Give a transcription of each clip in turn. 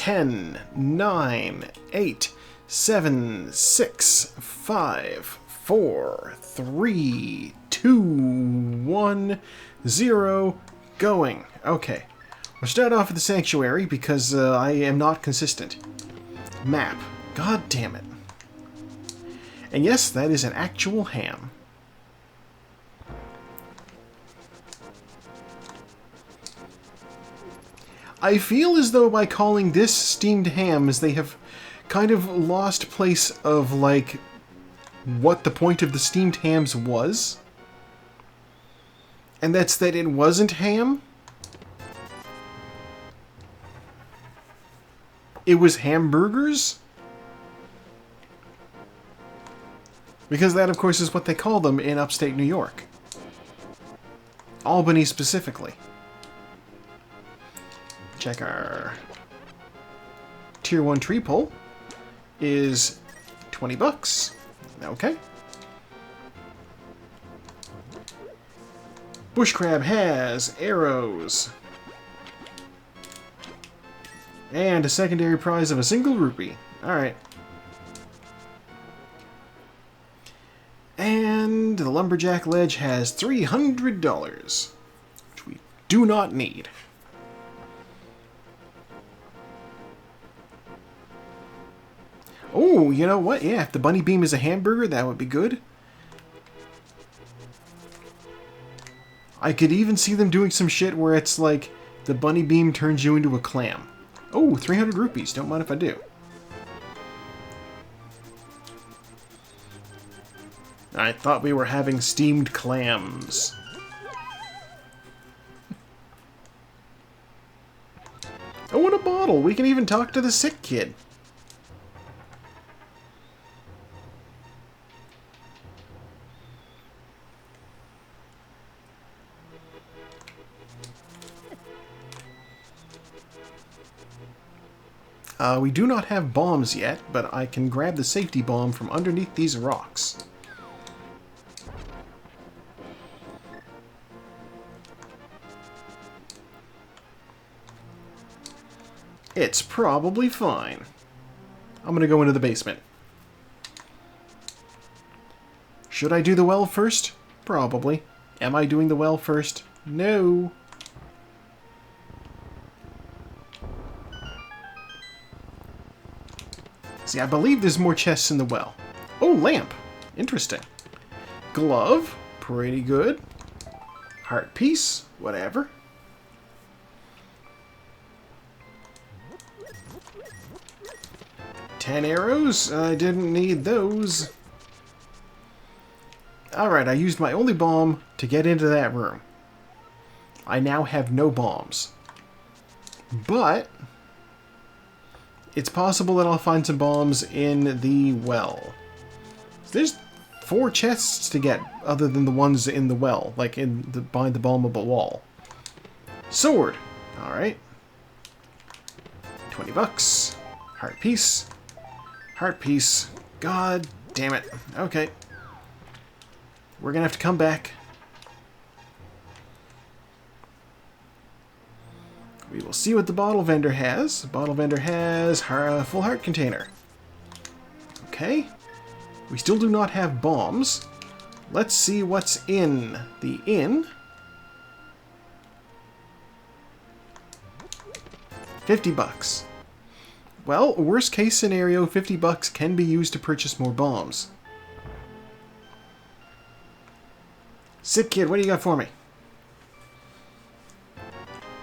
10, 9, 8, 7, 6, 5, 4, 3, 2, 1, 0, going. Okay. We'll start off with the sanctuary because I am not consistent. Map. God damn it. And yes, that is an actual ham. I feel as though by calling this steamed hams, they have kind of lost place of, like, what the point of the steamed hams was. And that's that it wasn't ham. It was hamburgers? Because that, of course, is what they call them in upstate New York. Albany specifically. Check our Tier 1 tree pole. Is 20 bucks. Okay. Bush crab has arrows. And a secondary prize of a single rupee. Alright. And the lumberjack ledge has $300, which we do not need. Oh, you know what? Yeah, if the bunny beam is a hamburger, that would be good. I could even see them doing some shit where it's like the bunny beam turns you into a clam. Oh, 300 rupees. Don't mind if I do. I thought we were having steamed clams. Oh, and a bottle. We can even talk to the sick kid. We do not have bombs yet, but I can grab the safety bomb from underneath these rocks. It's probably fine. I'm gonna go into the basement. Should I do the well first? Probably. Am I doing the well first? No. See, I believe there's more chests in the well. Oh, lamp. Interesting. Glove. Pretty good. Heart piece. Whatever. 10 arrows. I didn't need those. Alright, I used my only bomb to get into that room. I now have no bombs. But it's possible that I'll find some bombs in the well. There's 4 chests to get other than the ones in the well, like behind the bombable wall. Sword. Alright. 20 bucks. Heart piece. Heart piece. God damn it. Okay. We're gonna have to come back. We will see what the bottle vendor has. The bottle vendor has a full heart container. Okay. We still do not have bombs. Let's see what's in the inn. 50 bucks. Well, worst case scenario, 50 bucks can be used to purchase more bombs. Sick kid, what do you got for me?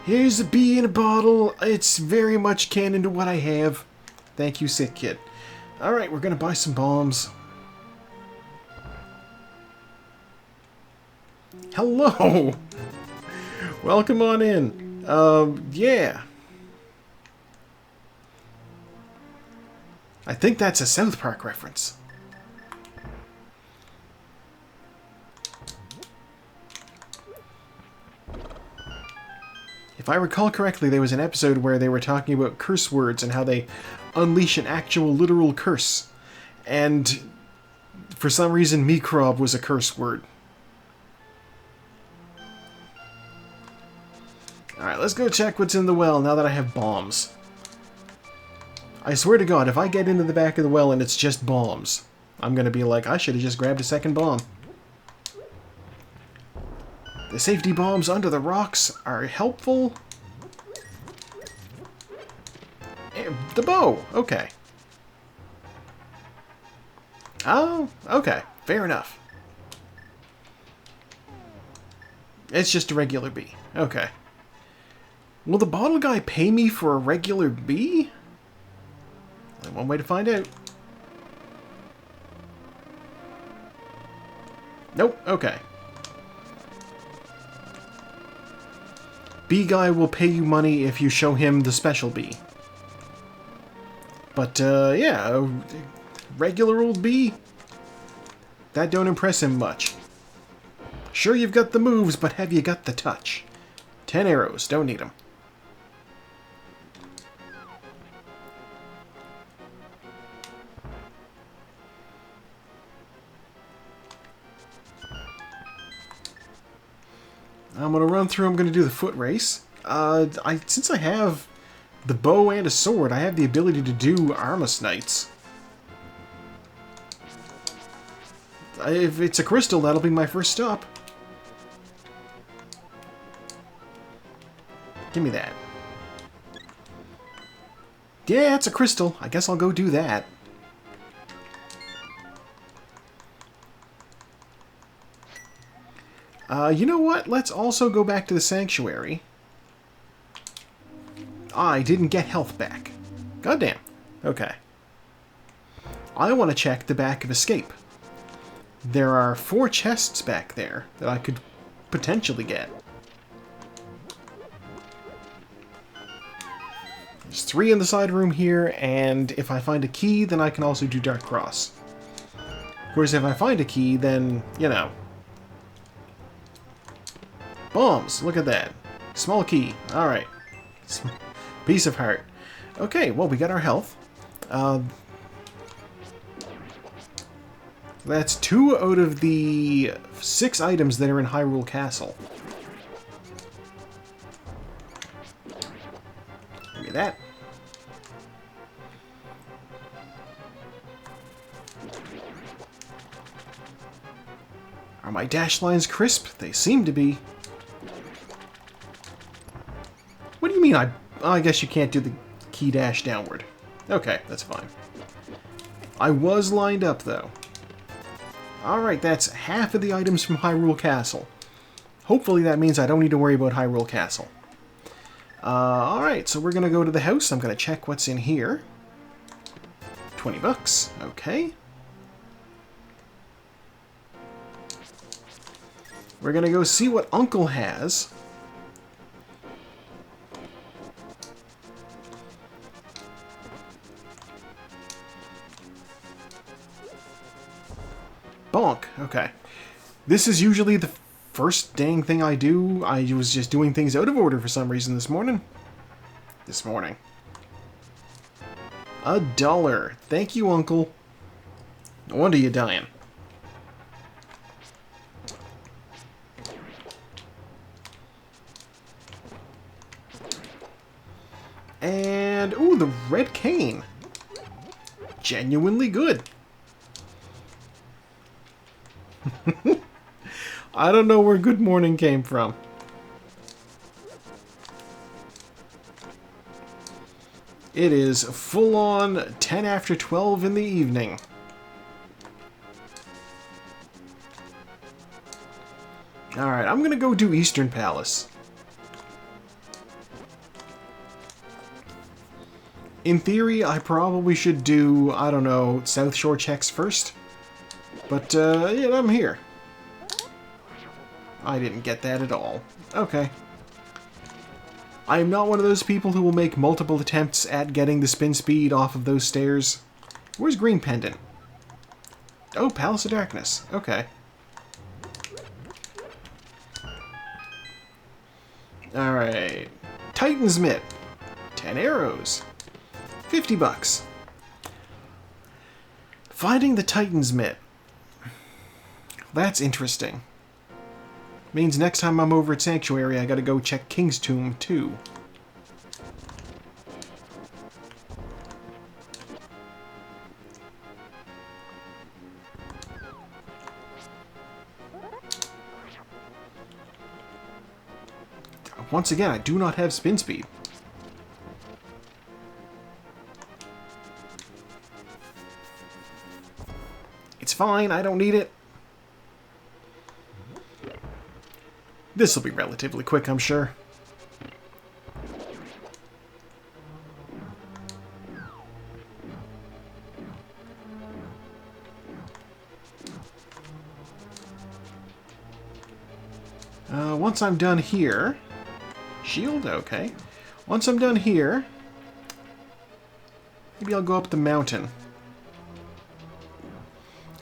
Here's a bee in a bottle. It's very much canon to what I have. Thank you, sick kid. Alright, we're gonna buy some bombs. Hello! Welcome on in. Yeah. I think that's a South Park reference. If I recall correctly, there was an episode where they were talking about curse words and how they unleash an actual literal curse. And for some reason, microbe was a curse word. Alright, let's go check what's in the well now that I have bombs. I swear to God, if I get into the back of the well and it's just bombs, I'm going to be like, I should have just grabbed a second bomb. The safety bombs under the rocks are helpful. The bow! Okay. Oh, okay. Fair enough. It's just a regular bee. Okay. Will the bottle guy pay me for a regular bee? Only one way to find out. Nope. Okay. Bee guy will pay you money if you show him the special bee. But, yeah, a regular old bee, that don't impress him much. Sure, you've got the moves, but have you got the touch? 10 arrows, don't need them. I'm going to run through, I'm going to do the foot race. Since I have the bow and a sword, I have the ability to do Armas Knights. If it's a crystal, that'll be my first stop. Give me that. Yeah, it's a crystal. I guess I'll go do that. You know what? Let's also go back to the sanctuary. I didn't get health back. Goddamn. Okay. I want to check the back of Escape. There are 4 chests back there that I could potentially get. There's 3 in the side room here, and if I find a key, then I can also do Dark Cross. Of course, if I find a key, then, you know. Bombs! Look at that. Small key. Alright. Piece of heart. Okay, well, we got our health. That's 2 out of the 6 items that are in Hyrule Castle. Give me that. Are my dash lines crisp? They seem to be. What do you mean I guess you can't do the key dash downward. Okay, that's fine. I was lined up, though. Alright, that's half of the items from Hyrule Castle. Hopefully that means I don't need to worry about Hyrule Castle. Alright, so we're going to go to the house. I'm going to check what's in here. 20 bucks. Okay. We're going to go see what Uncle has. Bonk. Okay. This is usually the first dang thing I do. I was just doing things out of order for some reason this morning. $1. Thank you, Uncle. No wonder you're dying. And, ooh, the red cane. Genuinely good. I don't know where good morning came from. It is full-on 10 after 12 in the evening. Alright, I'm gonna go do Eastern Palace. In theory, I probably should do, I don't know, South Shore checks first. But, yeah, I'm here. I didn't get that at all. Okay. I am not one of those people who will make multiple attempts at getting the spin speed off of those stairs. Where's Green Pendant? Oh, Palace of Darkness. Okay. Alright. Titan's Mitt. 10 arrows. 50 bucks. Finding the Titan's Mitt. That's interesting. Means next time I'm over at Sanctuary, I gotta go check King's Tomb, too. once again, I do not have spin speed. It's fine, I don't need it. This will be relatively quick, I'm sure. Once I'm done here... Shield? Okay. Once I'm done here... Maybe I'll go up the mountain.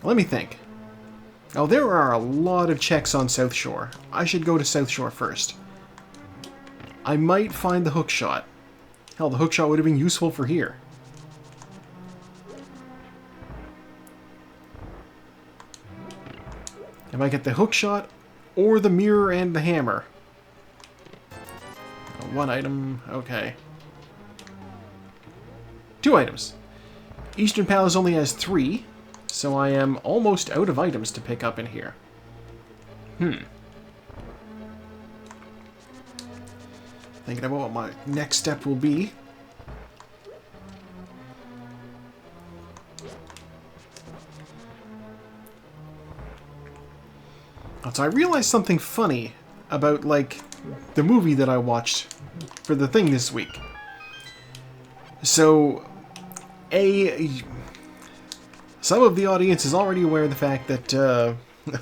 Let me think. Oh, there are a lot of checks on South Shore. I should go to South Shore first. I might find the hook shot. Hell, the hook shot would have been useful for here. If I get the hook shot, or the mirror and the hammer. One item, okay. 2 items. Eastern Palace only has 3, so I am almost out of items to pick up in here. Thinking about what my next step will be. So I realized something funny about, like, the movie that I watched for the thing this week. So, some of the audience is already aware of the fact that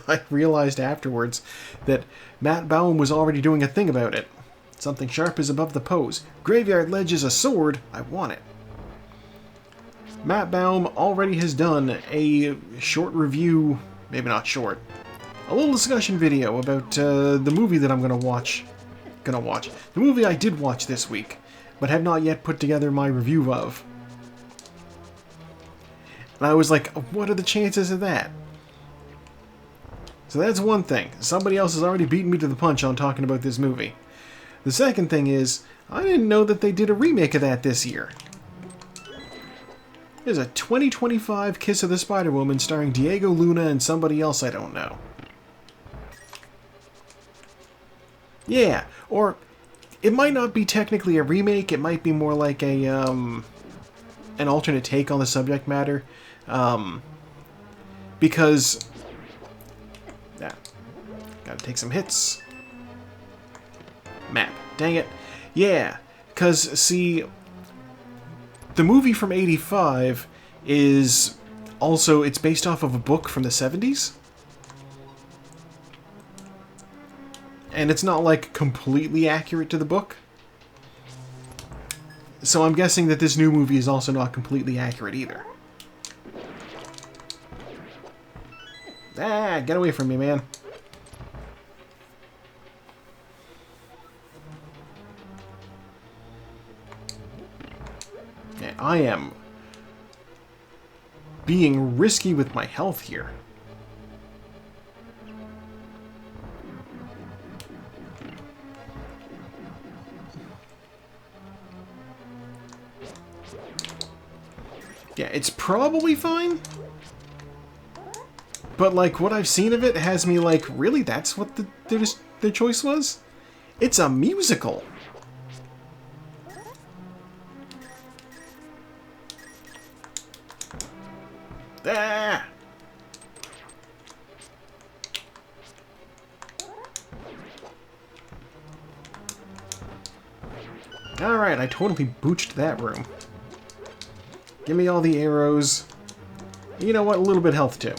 I realized afterwards that Matt Baum was already doing a thing about it. Something sharp is above the pose. Graveyard Ledge is a sword. I want it. Matt Baum already has done a short review, maybe not short, a little discussion video about the movie that I'm gonna watch. The movie I did watch this week, but have not yet put together my review of. And I was like, what are the chances of that? So that's one thing. Somebody else has already beaten me to the punch on talking about this movie. The second thing is, I didn't know that they did a remake of that this year. There's a 2025 Kiss of the Spider-Woman starring Diego Luna and somebody else I don't know. Yeah, or it might not be technically a remake, it might be more like a, an alternate take on the subject matter. Because... Yeah. Gotta take some hits. Map. Dang it. Yeah, because, see, the movie from '85 is also, it's based off of a book from the 70s. And it's not, like, completely accurate to the book. So I'm guessing that this new movie is also not completely accurate either. Ah, get away from me, man. Yeah, I am being risky with my health here. Yeah, it's probably fine. But, like, what I've seen of it has me like, really? That's what their choice was? It's a musical. Ah! Alright, I totally booched that room. Give me all the arrows. You know what? A little bit of health, too.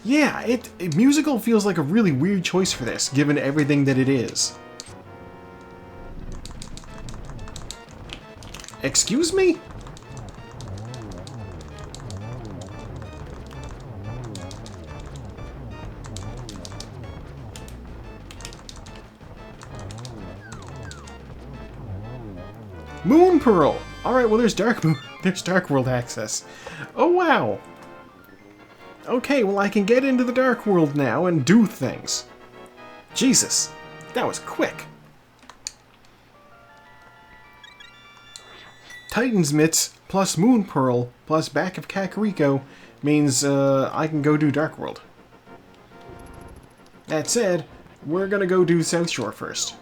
Yeah, musical feels like a really weird choice for this, given everything that it is. Excuse me? Moon Pearl! Alright, well there's Dark World access. Oh wow! Okay, well I can get into the Dark World now and do things. Jesus, that was quick. Titan's Mitts plus Moon Pearl plus Back of Kakariko means I can go do Dark World. That said, we're gonna go do South Shore first.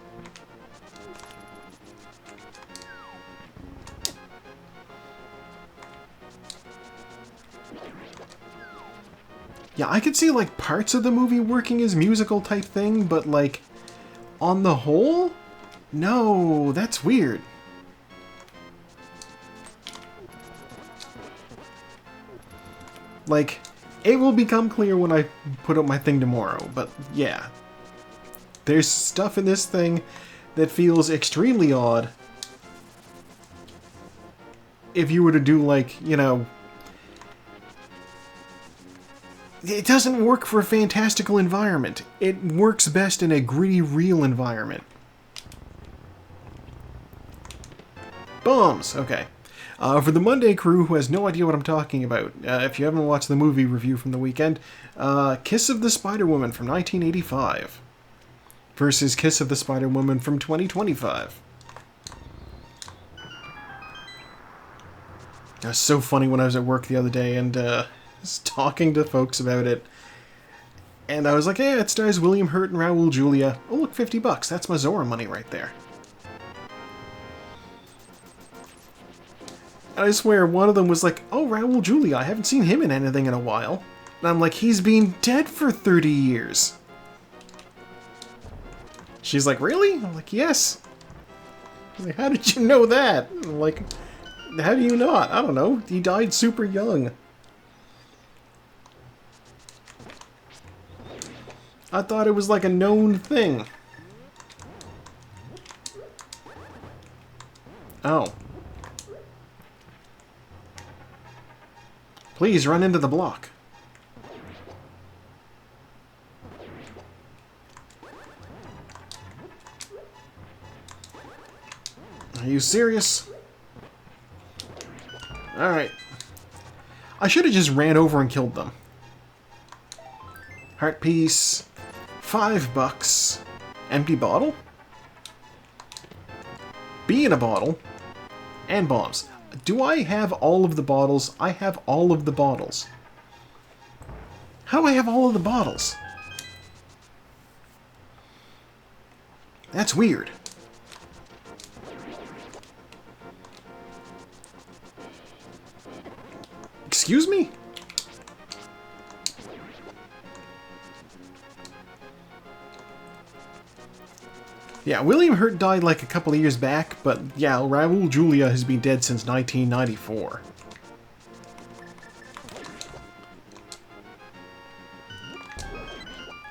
Yeah, I could see, like, parts of the movie working as musical type thing, but, like, on the whole? No, that's weird. Like, it will become clear when I put up my thing tomorrow, but yeah. There's stuff in this thing that feels extremely odd. If you were to do, like, you know... It doesn't work for a fantastical environment. It works best in a gritty, real environment. Bombs! Okay. For the Monday crew who has no idea what I'm talking about, if you haven't watched the movie review from the weekend, Kiss of the Spider-Woman from 1985 versus Kiss of the Spider-Woman from 2025. It was so funny when I was at work the other day and was talking to folks about it. And I was like, hey, it stars William Hurt and Raul Julia. Oh, look, $50. That's my Zora money right there. And I swear, one of them was like, oh, Raul Julia, I haven't seen him in anything in a while. And I'm like, he's been dead for 30 years. She's like, really? I'm like, yes. I'm like, how did you know that? I'm like, how do you not? I don't know. He died super young. I thought it was like a known thing. Oh. Please run into the block. Are you serious? Alright. I should have just ran over and killed them. Heart piece. $5. Empty bottle? Bee in a bottle. And bombs. Do I have all of the bottles? I have all of the bottles. How do I have all of the bottles? That's weird. Excuse me? Yeah, William Hurt died like a couple of years back, but yeah, Raul Julia has been dead since 1994.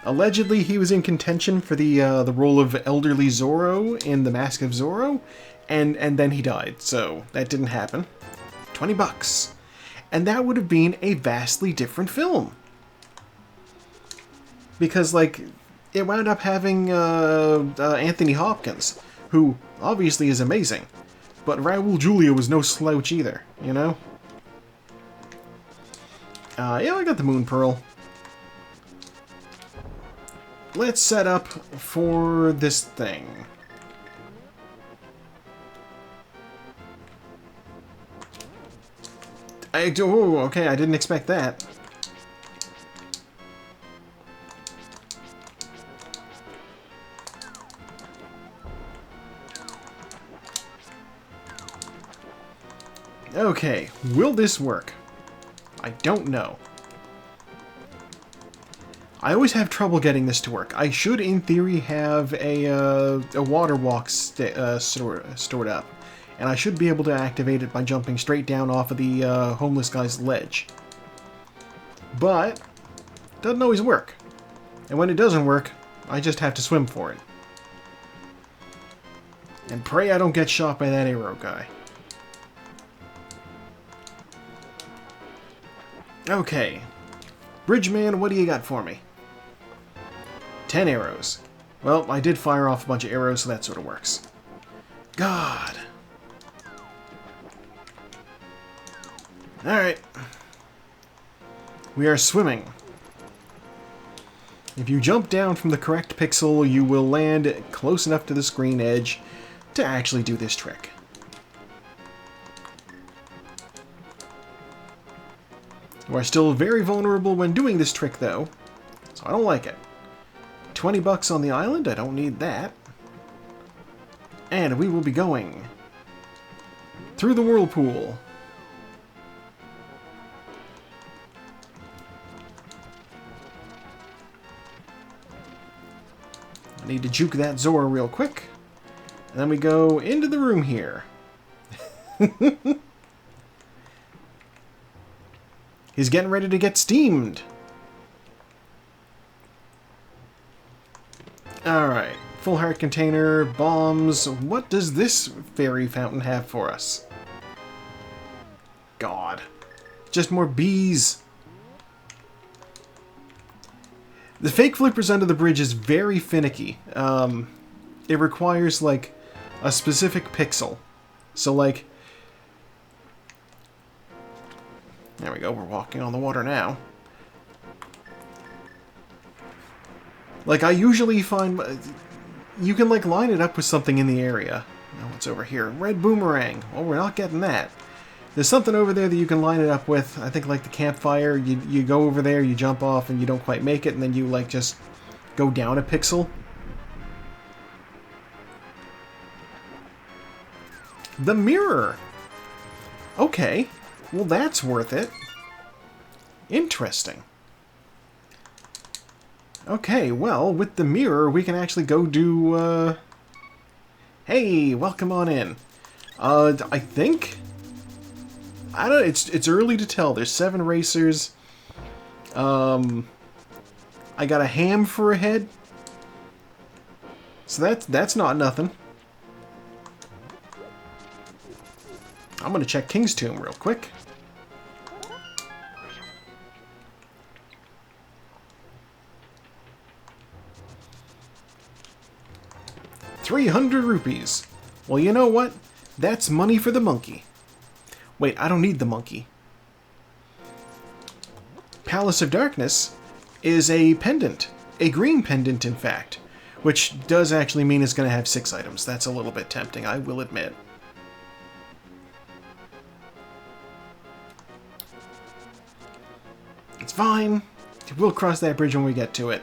Allegedly, he was in contention for the role of elderly Zorro in The Mask of Zorro, and then he died, so that didn't happen. $20. And that would have been a vastly different film. Because, like, it wound up having Anthony Hopkins, who obviously is amazing, but Raul Julia was no slouch either, you know? Yeah, I got the Moon Pearl. Let's set up for this thing. Oh, okay, I didn't expect that. Okay, will this work? I don't know. I always have trouble getting this to work. I should, in theory, have a water walk stored up. And I should be able to activate it by jumping straight down off of the homeless guy's ledge. But, it doesn't always work. And when it doesn't work, I just have to swim for it. And pray I don't get shot by that arrow guy. Okay. Bridgeman, what do you got for me? 10 arrows. Well, I did fire off a bunch of arrows, so that sort of works. God. Alright. We are swimming. If you jump down from the correct pixel, you will land close enough to the screen edge to actually do this trick. You are still very vulnerable when doing this trick, though, so I don't like it. $20 on the island? I don't need that. And we will be going through the whirlpool. I need to juke that Zora real quick. And then we go into the room here. He's getting ready to get steamed. Alright. Full heart container, bombs. What does this fairy fountain have for us? God. Just more bees. The fake flippers under the bridge is very finicky. It requires, like, a specific pixel. So, like... There we go, we're walking on the water now. Like, I usually find... You can, like, line it up with something in the area. Now, what's over here? Red boomerang. Well, we're not getting that. There's something over there that you can line it up with. I think, like, the campfire. You go over there, you jump off, and you don't quite make it, and then you, like, just go down a pixel. The mirror! Okay. Well, that's worth it. Interesting. Okay, well, with the mirror, we can actually go do, Hey, welcome on in. I think... I don't know, it's early to tell. There's 7 racers. I got a ham for a head. So that's not nothing. I'm gonna check King's Tomb real quick. ₹300. Well, you know what? That's money for the monkey. Wait, I don't need the monkey. Palace of Darkness is a pendant. A green pendant, in fact. Which does actually mean it's going to have 6 items. That's a little bit tempting, I will admit. It's fine. We'll cross that bridge when we get to it.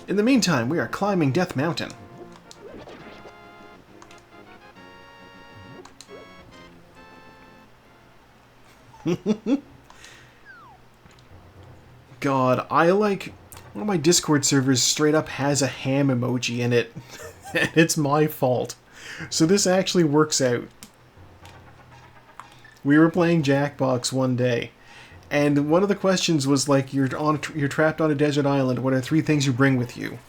In the meantime, we are climbing Death Mountain. God, I like... One of my Discord servers straight up has a ham emoji in it. And it's my fault. So this actually works out. We were playing Jackbox one day. And one of the questions was like, you're trapped on a desert island. What are 3 things you bring with you?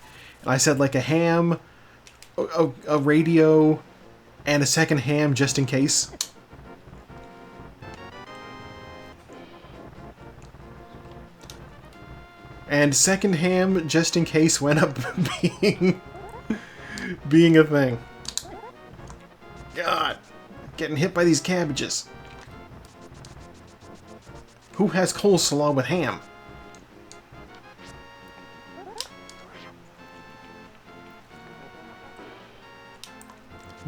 And I said like a ham, a radio, and a second ham just in case. And second ham, just in case, went up being a thing. God, getting hit by these cabbages. Who has coleslaw with ham?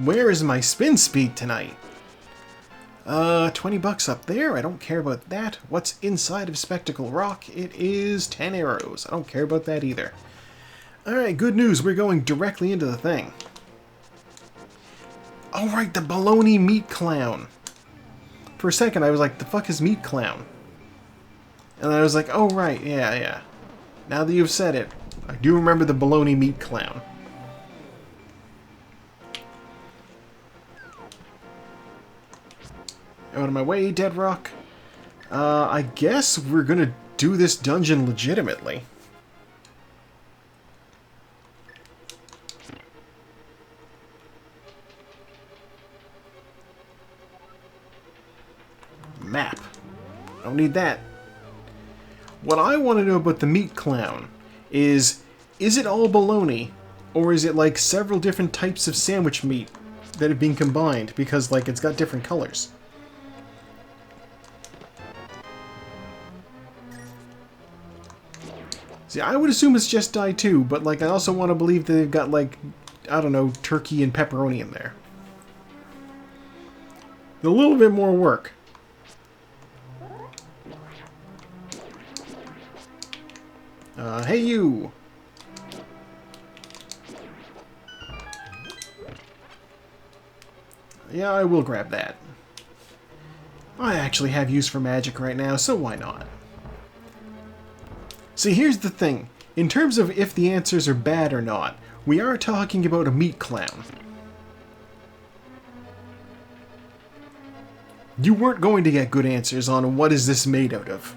Where is my spin speed tonight? $20 up there. I don't care about that. What's inside of Spectacle Rock? It is 10 arrows. I don't care about that either. Alright, good news. We're going directly into the thing. Alright, the baloney meat clown. For a second, I was like, the fuck is meat clown? And I was like, oh, right, yeah. Now that you've said it, I do remember the baloney meat clown. Out of my way, Dead Rock. I guess we're gonna do this dungeon legitimately. Map. Don't need that. What I want to know about the meat clown is it all baloney, or is it like several different types of sandwich meat that have been combined because like it's got different colors? See, I would assume it's just die too, but like I also want to believe that they've got like, I don't know, turkey and pepperoni in there. A little bit more work. Hey you! Yeah, I will grab that. I actually have use for magic right now, so why not? See, here's the thing. In terms of if the answers are bad or not, We are talking about a meat clown. You weren't going to get good answers on what is this made out of.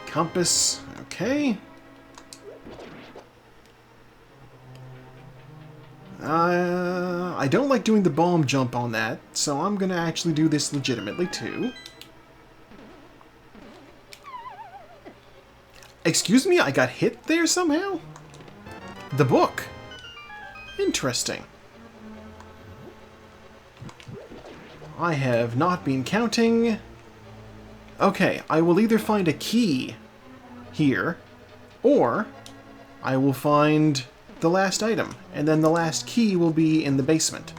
Compass, okay. I don't like doing the bomb jump on that, so I'm gonna actually do this legitimately too. Excuse me, I got hit there somehow? The book. Interesting. I have not been counting. Okay, I will either find a key here, or I will find the last item, and then the last key will be in the basement.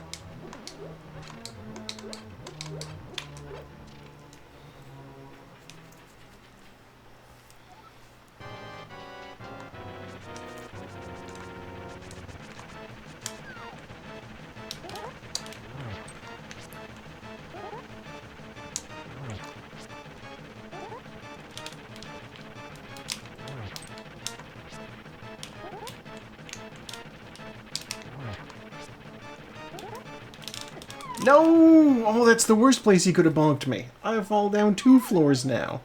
No! Oh, that's the worst place he could have bonked me. I fall down 2 floors now.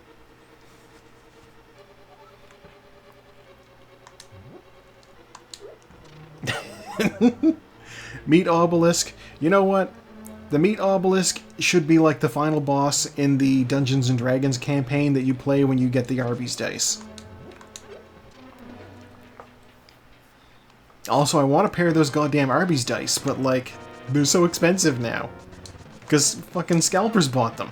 Meat Obelisk. You know what? The Meat Obelisk should be like the final boss in the Dungeons & Dragons campaign that you play when you get the Arby's dice. Also, I want to pair those goddamn Arby's dice, but like, they're so expensive now. Because fucking scalpers bought them.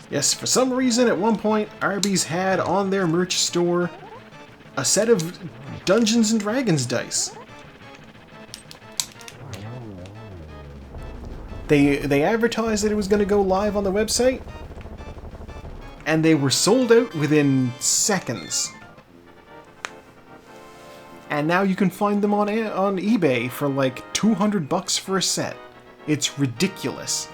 Yes, for some reason at one point, Arby's had on their merch store a set of Dungeons & Dragons dice. They advertised that it was going to go live on the website, and they were sold out within seconds. And now you can find them on eBay for like $200 for a set. It's ridiculous.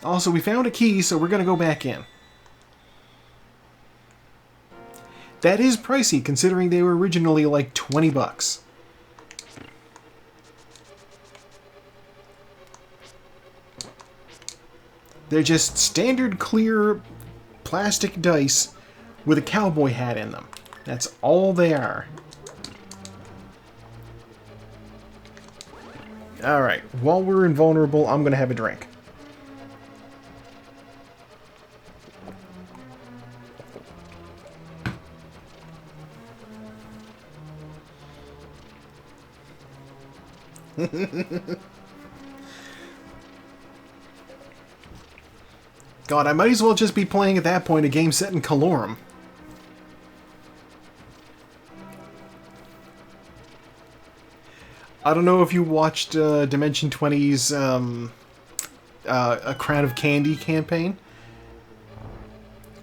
Also, we found a key, so we're going to go back in. That is pricey, considering they were originally like $20. They're just standard clear plastic dice with a cowboy hat in them. That's all they are. Alright, while we're invulnerable, I'm gonna have a drink. God, I might as well just be playing at that point a game set in Calorum. I don't know if you watched Dimension 20's A Crown of Candy campaign,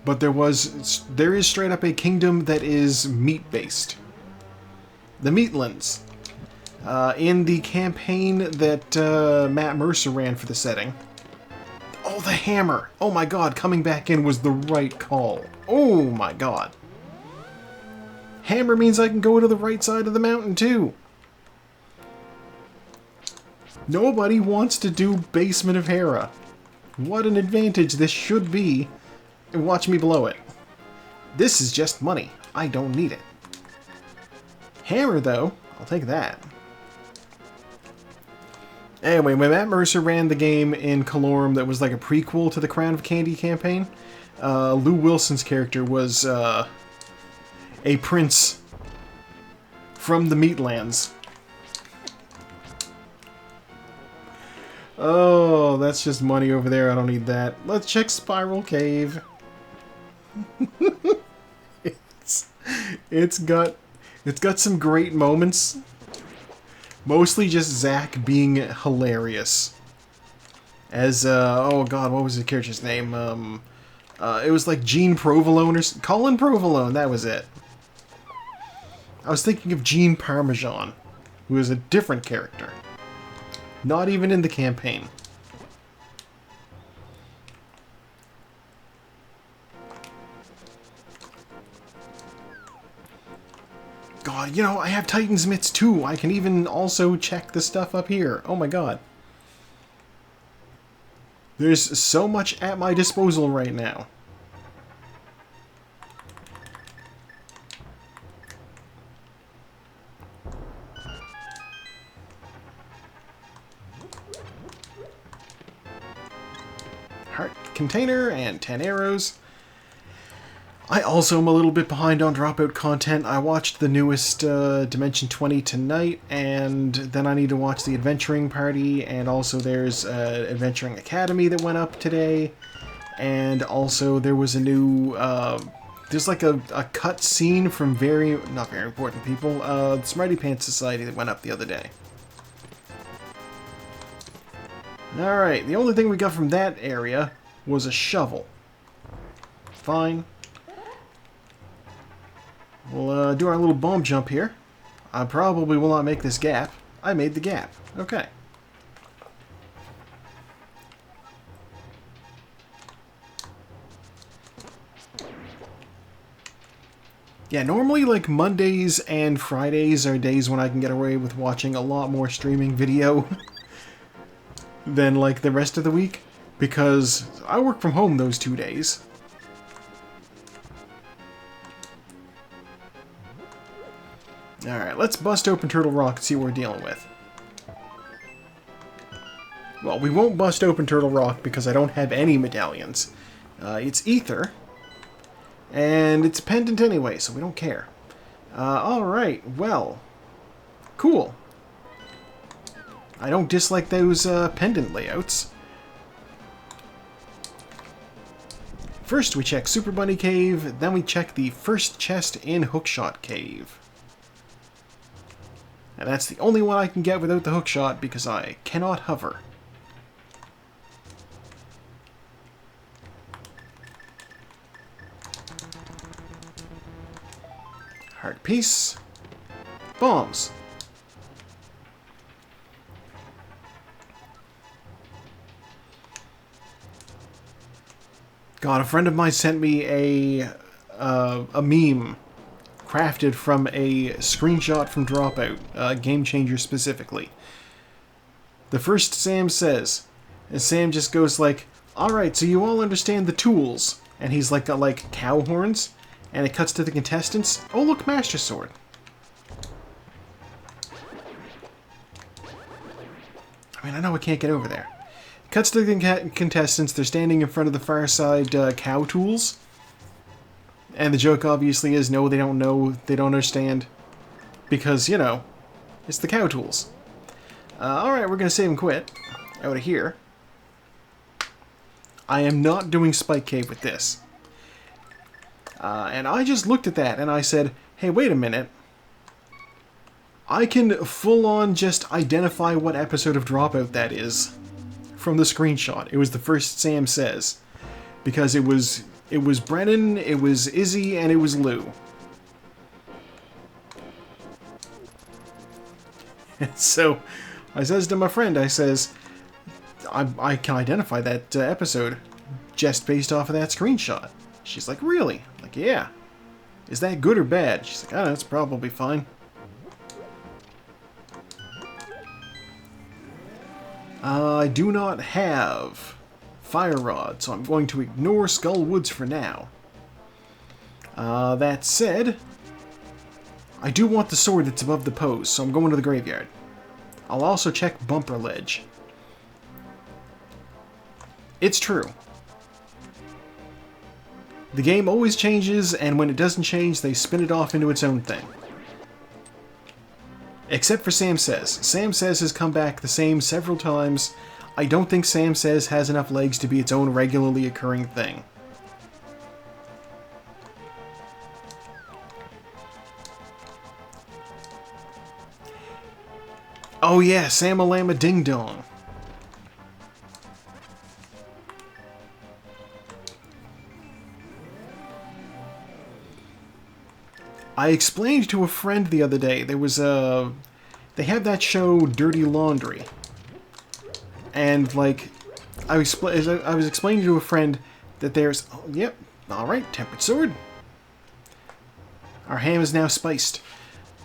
but there is straight up a kingdom that is meat-based. The Meatlands. In the campaign that Matt Mercer ran for the setting. Oh, the hammer! Oh my god, coming back in was the right call. Oh my god. Hammer means I can go to the right side of the mountain too. Nobody wants to do Basement of Hera. What an advantage this should be. And watch me blow it. This is just money. I don't need it. Hammer though, I'll take that. Anyway, when Matt Mercer ran the game in Calorum that was like a prequel to the Crown of Candy campaign, Lou Wilson's character was a prince from the Meatlands. Oh, that's just money over there. I don't need that. Let's check Spiral Cave. It's got some great moments. Mostly just Zack being hilarious. As, oh god, what was his character's name? It was like Gene Provolone or Colin Provolone, that was it. I was thinking of Gene Parmesan, who is a different character. Not even in the campaign. God, you know, I have Titan's Mitts too. I can even also check the stuff up here. Oh my god. There's so much at my disposal right now. Heart container and 10 arrows. I also am a little bit behind on Dropout content. I watched the newest Dimension 20 tonight, and then I need to watch the Adventuring Party, and also there's Adventuring Academy that went up today, and also there was a new, there's like a cut scene from not very important people, the Smarty Pants Society that went up the other day. Alright, the only thing we got from that area was a shovel. Fine. We'll do our little bomb jump here. I probably will not make this gap. I made the gap. Okay. Yeah, normally like Mondays and Fridays are days when I can get away with watching a lot more streaming video than like the rest of the week, because I work from home those 2 days. Alright, let's bust open Turtle Rock and see what we're dealing with. Well, we won't bust open Turtle Rock because I don't have any medallions. It's Ether, and it's a pendant anyway, so we don't care. Alright, well, cool. I don't dislike those pendant layouts. First we check Super Bunny Cave, then we check the first chest in Hookshot Cave. And that's the only one I can get without the hookshot because I cannot hover. Heart piece. Bombs. God, a friend of mine sent me a meme crafted from a screenshot from Dropout, Game Changer specifically. The first Sam says, and Sam just goes like, "Alright, so you all understand the tools." And he's like got like cow horns, and it cuts to the contestants. Oh look, Master Sword. I mean, I know I can't get over there. Cuts to the contestants, they're standing in front of the far side cow tools. And the joke obviously is, no, they don't know, they don't understand. Because, you know, it's the cow tools. Alright, we're going to save and quit. Out of here. I am not doing Spike Cave with this. And I just looked at that and I said, hey, wait a minute. I can full-on just identify what episode of Dropout that is from the screenshot. It was the first Sam Says. Because it was Brennan, it was Izzy, and it was Lou. And so, I says to my friend, I says, I can identify that episode just based off of that screenshot. She's like, really? I'm like, yeah. Is that good or bad? She's like, I don't know, it's probably fine. I do not have Fire Rod, so I'm going to ignore Skull Woods for now. That said, I do want the sword that's above the pose, so I'm going to the graveyard. I'll also check Bumper Ledge. It's true. The game always changes, and when it doesn't change, they spin it off into its own thing. Except for Sam Says. Sam Says has come back the same several times. I don't think Sam Says has enough legs to be its own regularly occurring thing. Oh yeah, Sam-a-Lama Ding Dong. I explained to a friend the other day, there was a... They have that show, Dirty Laundry. And, like, I was explaining to a friend that there's... Oh, yep, alright, tempered sword. Our ham is now spiced.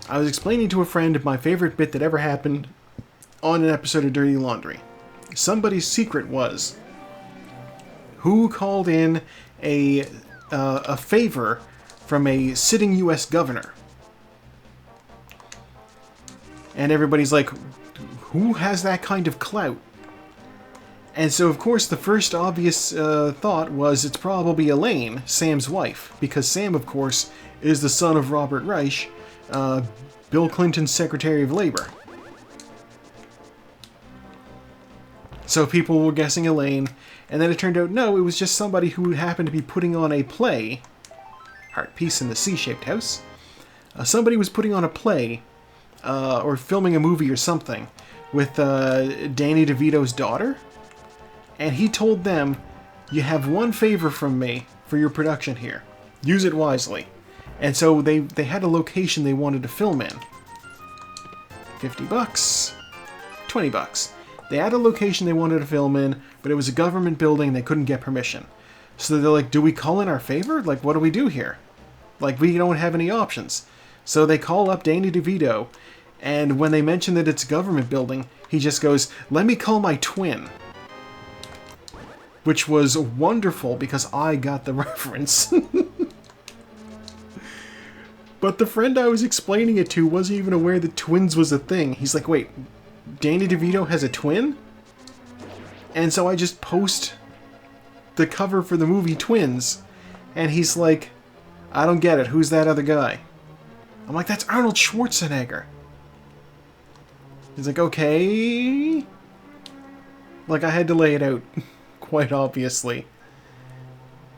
I was explaining to a friend my favorite bit that ever happened on an episode of Dirty Laundry. Somebody's secret was who called in a favor from a sitting U.S. governor. And everybody's like, who has that kind of clout? And so, of course, the first obvious thought was it's probably Elaine, Sam's wife, because Sam, of course, is the son of Robert Reich, Bill Clinton's Secretary of Labor. So people were guessing Elaine, and then it turned out, no, it was just somebody who happened to be putting on a play. Heart Peace in the C-shaped house. Somebody was putting on a play, or filming a movie or something, with Danny DeVito's daughter. And he told them, you have one favor from me for your production here. Use it wisely. And so they had a location they wanted to film in. $50, $20. They had a location they wanted to film in, but it was a government building and they couldn't get permission. So they're like, do we call in our favor? Like, what do we do here? Like, we don't have any options. So they call up Danny DeVito, and when they mention that it's a government building, he just goes, let me call my twin. Which was wonderful because I got the reference. But the friend I was explaining it to wasn't even aware that twins was a thing. He's like, wait, Danny DeVito has a twin? And so I just post the cover for the movie Twins, and he's like, I don't get it, who's that other guy? I'm like, that's Arnold Schwarzenegger. He's like, okay. Like, I had to lay it out, quite obviously.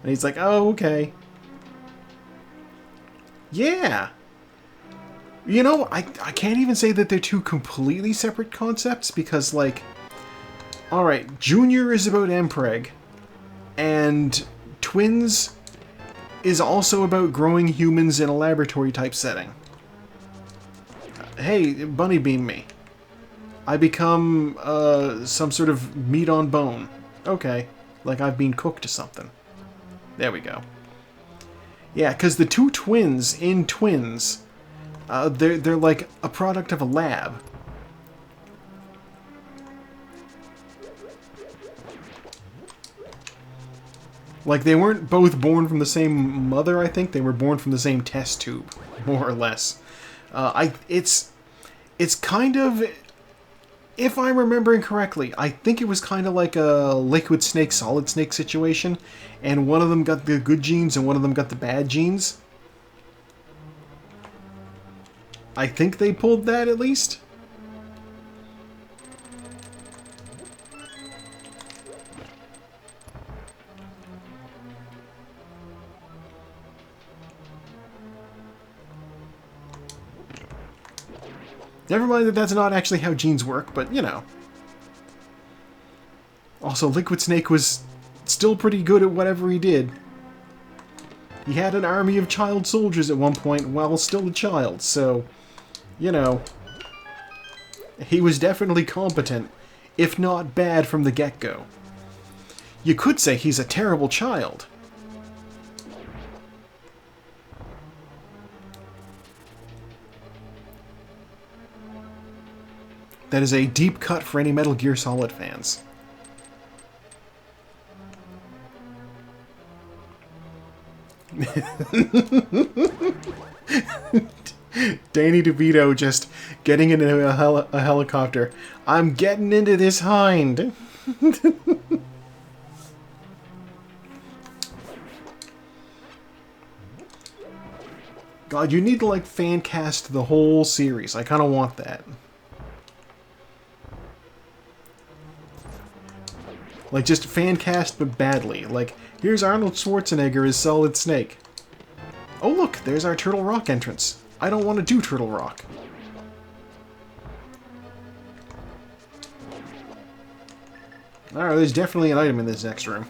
And he's like, oh, okay. Yeah. You know, I can't even say that they're two completely separate concepts, because, like, alright, Junior is about Mpreg, and Twins is also about growing humans in a laboratory-type setting. Hey, bunny beam me. I become, some sort of meat on bone. Okay, like I've been cooked to something. There we go. Yeah, because the two twins in Twins, they're like a product of a lab. Like, they weren't both born from the same mother, I think. They were born from the same test tube, more or less. It's kind of... If I'm remembering correctly, I think it was kind of like a liquid snake, solid snake situation, and one of them got the good genes and one of them got the bad genes. I think they pulled that, at least. Never mind that that's not actually how genes work, but, you know. Also, Liquid Snake was still pretty good at whatever he did. He had an army of child soldiers at one point while still a child, so, you know. He was definitely competent, if not bad from the get-go. You could say he's a terrible child. That is a deep cut for any Metal Gear Solid fans. Danny DeVito just getting into a helicopter. I'm getting into this hind. God, you need to, like, fan cast the whole series. I kind of want that. Like, just fan cast, but badly. Like, here's Arnold Schwarzenegger as Solid Snake. Oh look, there's our Turtle Rock entrance. I don't want to do Turtle Rock. Alright, there's definitely an item in this next room.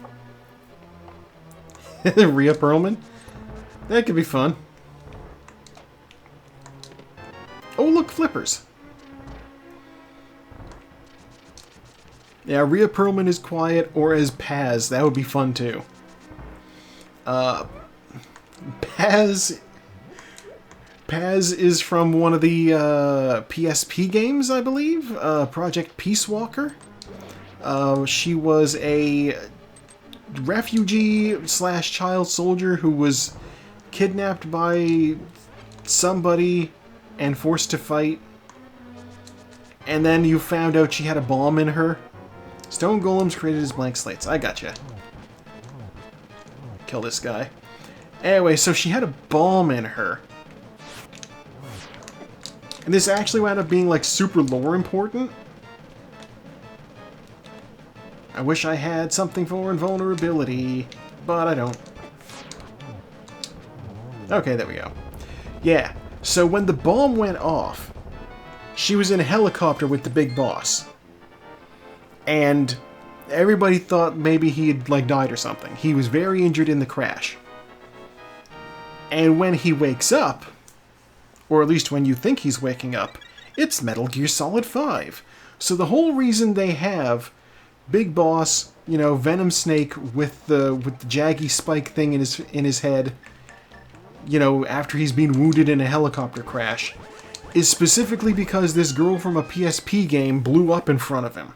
Rhea Perlman? That could be fun. Peppers. Yeah, Rhea Perlman is quiet, or as Paz. That would be fun, too. Paz is from one of the PSP games, I believe. Project Peace Walker. She was a refugee / child soldier who was kidnapped by somebody and forced to fight. And then you found out she had a bomb in her. Stone golems created as blank slates. I gotcha. Kill this guy. Anyway, so she had a bomb in her. And this actually wound up being, like, super lore important. I wish I had something for invulnerability, but I don't. Okay, there we go. Yeah, so when the bomb went off, she was in a helicopter with the big boss. And everybody thought maybe he had, like, died or something. He was very injured in the crash. And when he wakes up, or at least when you think he's waking up, it's Metal Gear Solid 5. So the whole reason they have Big Boss, you know, Venom Snake with the jaggy spike thing in his head, you know, after he's been wounded in a helicopter crash, is specifically because this girl from a PSP game blew up in front of him.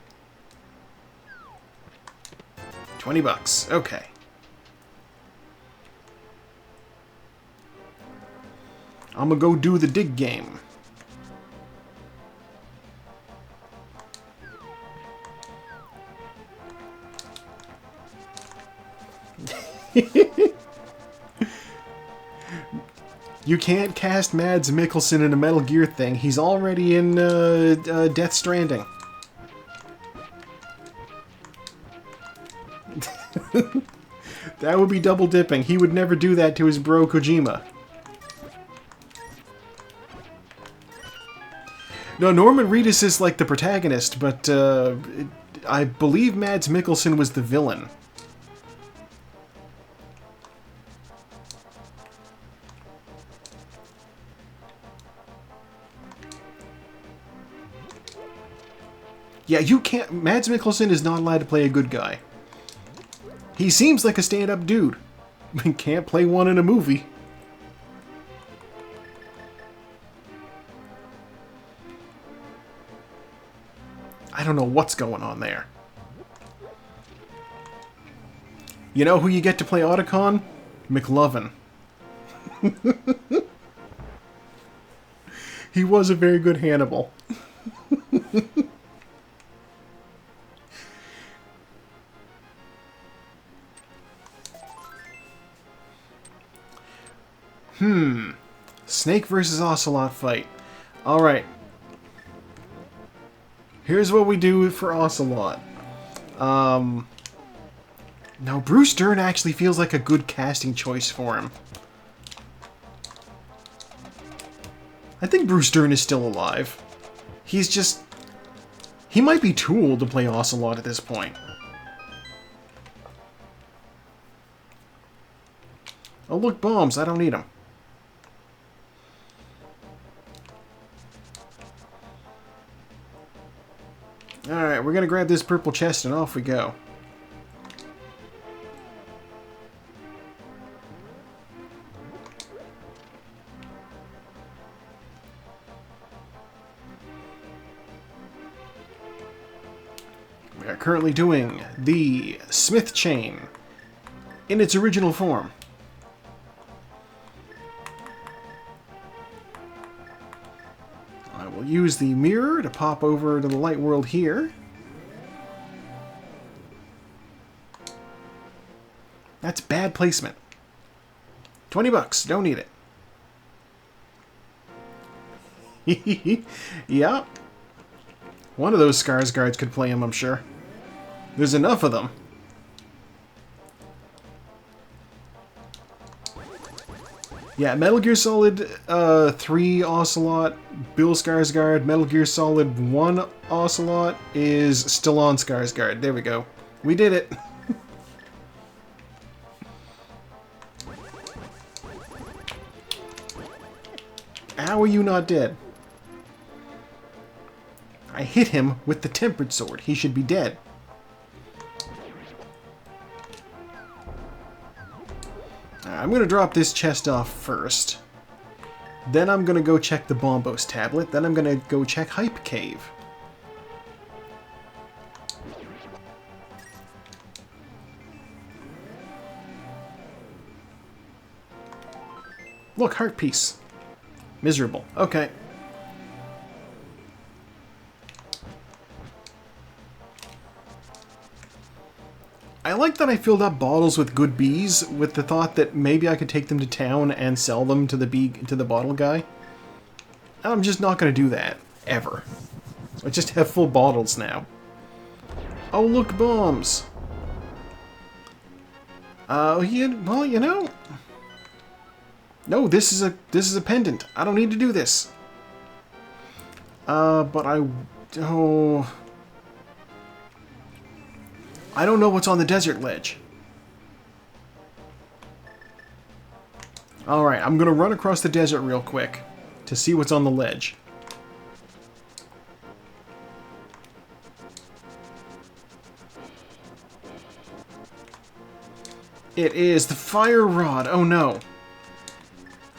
$20. Okay. I'm gonna go do the dig game. You can't cast Mads Mikkelsen in a Metal Gear thing. He's already in Death Stranding. That would be double dipping. He would never do that to his bro Kojima. No, Norman Reedus is like the protagonist, but I believe Mads Mikkelsen was the villain. Yeah, you can't... Mads Mikkelsen is not allowed to play a good guy. He seems like a stand-up dude. Can't play one in a movie. I don't know what's going on there. You know who you get to play Otacon? McLovin. He was a very good Hannibal. Snake versus Ocelot fight. Alright. Here's what we do for Ocelot. Now, Bruce Dern actually feels like a good casting choice for him. I think Bruce Dern is still alive. He's just... He might be too old to play Ocelot at this point. Oh, look, bombs. I don't need them. Alright, we're gonna grab this purple chest and off we go. We are currently doing the Smith Chain in its original form. I will use the mirror to pop over to the light world here. That's bad placement. $20, don't need it. Yep. One of those Skarsgårds could play him, I'm sure. There's enough of them. Yeah, Metal Gear Solid 3 Ocelot, Bill Skarsgård. Metal Gear Solid 1 Ocelot is still on Skarsgård. There we go. We did it. How are you not dead? I hit him with the tempered sword. He should be dead. I'm going to drop this chest off first. Then I'm going to go check the Bombos tablet. Then I'm going to go check Hype Cave. Look, heart piece. Miserable. Okay. I like that I filled up bottles with good bees with the thought that maybe I could take them to town and sell them to the bottle guy. I'm just not going to do that. Ever. I just have full bottles now. Oh, look, bombs. Well, you know. No, this is a pendant. I don't need to do this. But I don't know what's on the desert ledge. Alright, I'm gonna run across the desert real quick to see what's on the ledge. It is the fire rod. Oh no.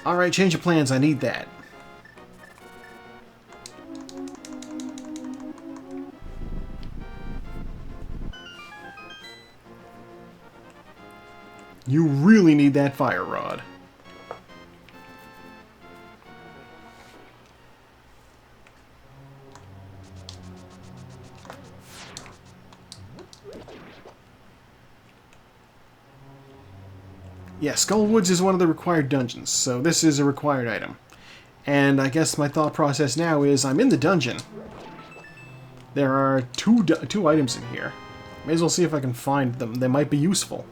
Alright, change of plans. I need that. You really need that fire rod. Yeah, Skullwoods is one of the required dungeons, so this is a required item. And I guess my thought process now is I'm in the dungeon. There are two items in here. May as well see if I can find them. They might be useful.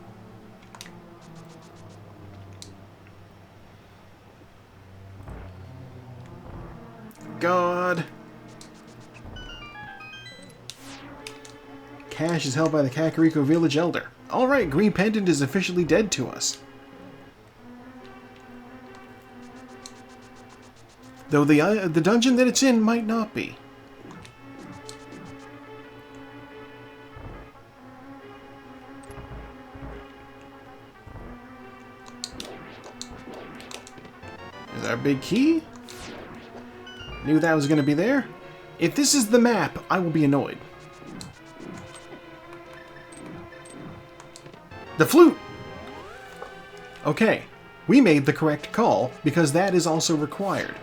God. Cash is held by the Kakariko Village Elder. Alright, Green Pendant is officially dead to us. Though the dungeon that it's in might not be. Is our big key? Knew that was going to be there. If this is the map, I will be annoyed. The flute! Okay, we made the correct call, because that is also required.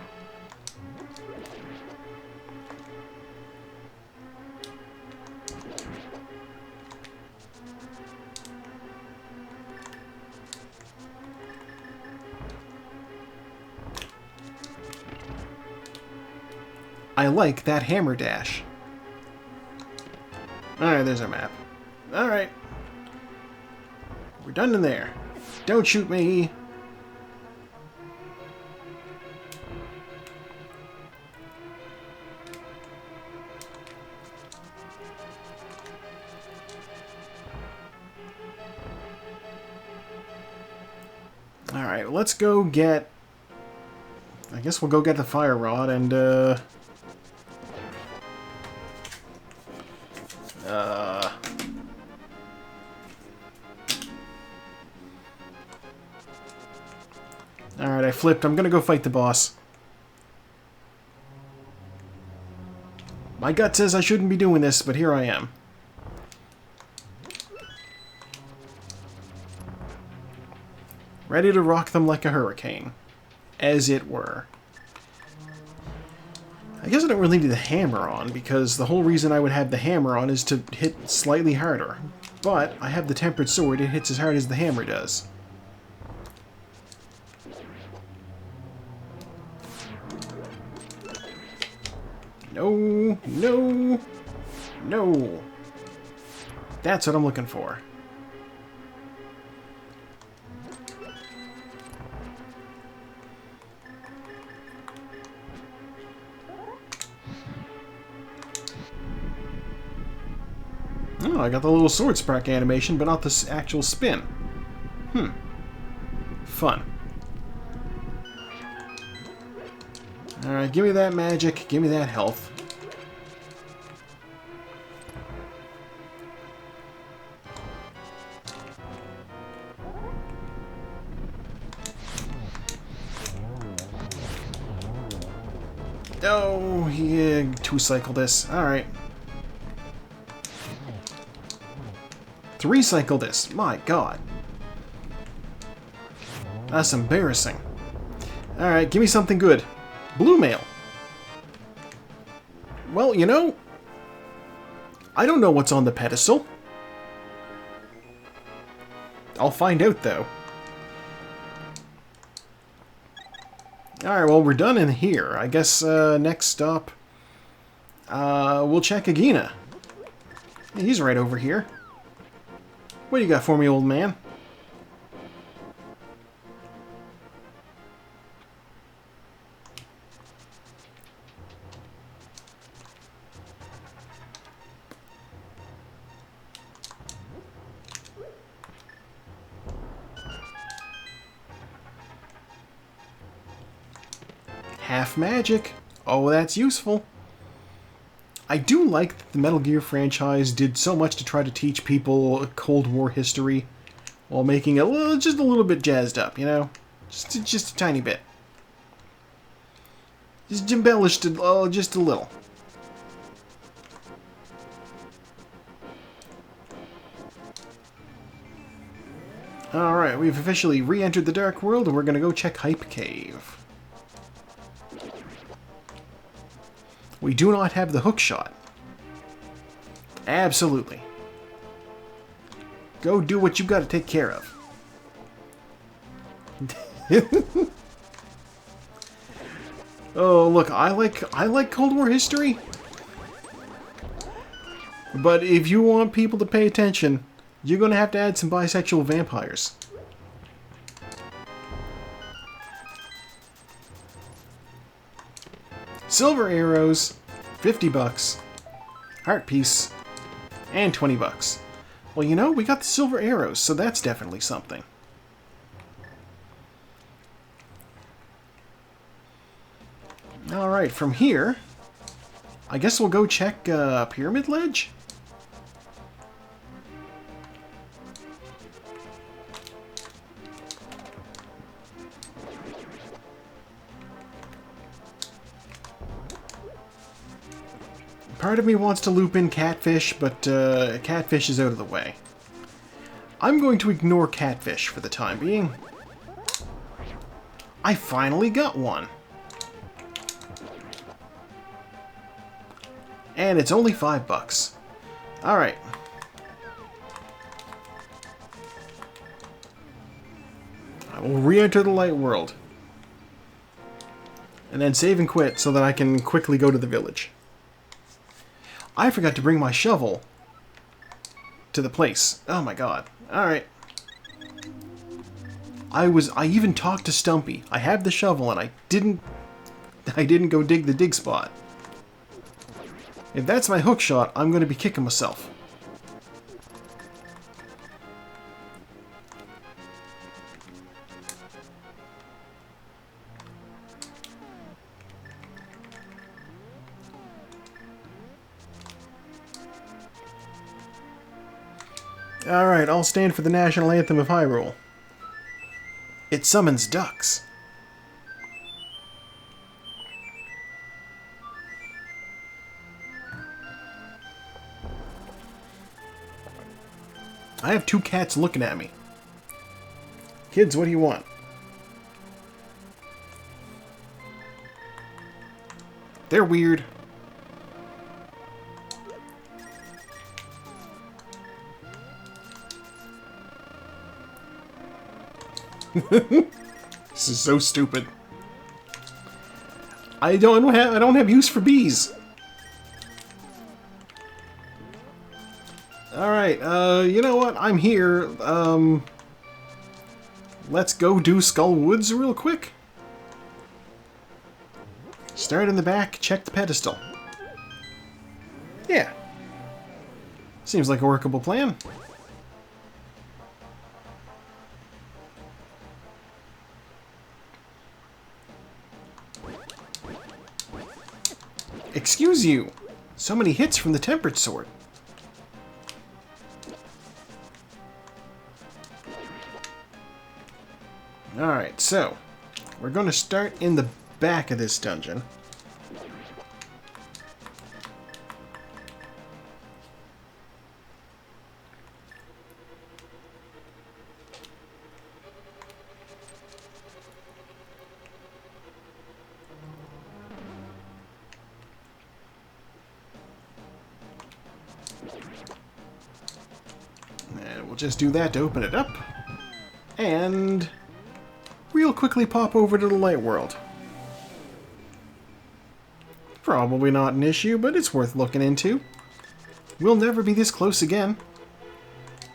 I like that hammer dash. Alright, there's our map. Alright. We're done in there. Don't shoot me. Alright, let's go get... I guess we'll go get the fire rod and, Alright, I flipped. I'm gonna go fight the boss. My gut says I shouldn't be doing this, but here I am. Ready to rock them like a hurricane. As it were. I guess I don't really need the hammer on, because the whole reason I would have the hammer on is to hit slightly harder. But I have the tempered sword, it hits as hard as the hammer does. No, no, no. That's what I'm looking for. Oh, I got the little sword spark animation, but not the actual spin. Fun. Alright, give me that magic, give me that health. Oh, yeah, two-cycle this. Alright. Three-cycle this. My god. That's embarrassing. Alright, give me something good. Blue mail. Well, you know, I don't know what's on the pedestal. I'll find out, though. Alright, well, we're done in here. I guess next stop, we'll check Agina. He's right over here. What do you got for me, old man? Half magic. Oh, that's useful. I do like that the Metal Gear franchise did so much to try to teach people Cold War history while making it just a little bit jazzed up, you know? Just a tiny bit. Just embellished just a little. Alright, we've officially re-entered the Dark World and we're gonna go check Hype Cave. We do not have the hook shot. Absolutely. Go do what you've got to take care of. Oh, look, I like Cold War history. But if you want people to pay attention, you're going to have to add some bisexual vampires. Silver arrows, 50 bucks, heart piece, and 20 bucks. Well, you know, we got the silver arrows, so that's definitely something. Alright, from here, I guess we'll go check Pyramid Ledge? Part of me wants to loop in Catfish, but Catfish is out of the way. I'm going to ignore Catfish for the time being. I finally got one. And it's only 5 bucks. Alright. I will re-enter the light world. And then save and quit so that I can quickly go to the village. I forgot to bring my shovel to the place. Oh my god. Alright. I even talked to Stumpy. I have the shovel and I didn't go dig the dig spot. If that's my hook shot, I'm going to be kicking myself. Alright, I'll stand for the national anthem of Hyrule. It summons ducks. I have 2 cats looking at me. Kids, what do you want? They're weird. This is so stupid. I don't have use for bees. Alright, you know what? I'm here. Let's go do Skull Woods real quick. Start in the back, check the pedestal. Yeah. Seems like a workable plan. Excuse you! So many hits from the Tempered Sword. Alright, so we're going to start in the back of this dungeon. we'll just do that to open it up. And real quickly pop over to the light world. Probably not an issue, but it's worth looking into. We'll never be this close again.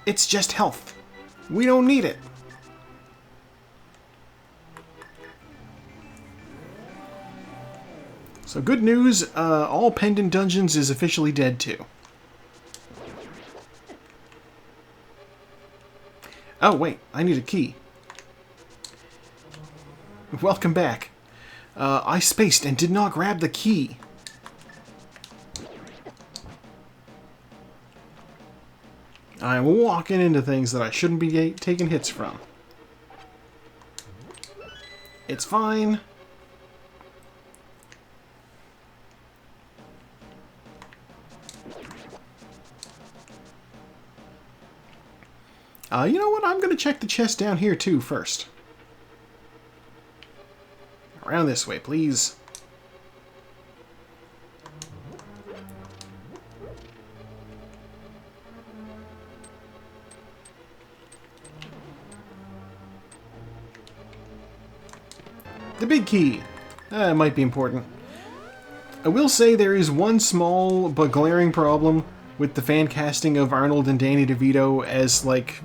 It's just health. We don't need it. So good news, all Pendant Dungeons is officially dead too. Oh wait, I need a key. Welcome back. I spaced and did not grab the key. I'm walking into things that I shouldn't be taking hits from. It's fine. You know what? I'm going to check the chest down here too first. Around this way, please. The big key. It might be important. I will say there is one small but glaring problem with the fan casting of Arnold and Danny DeVito as, like,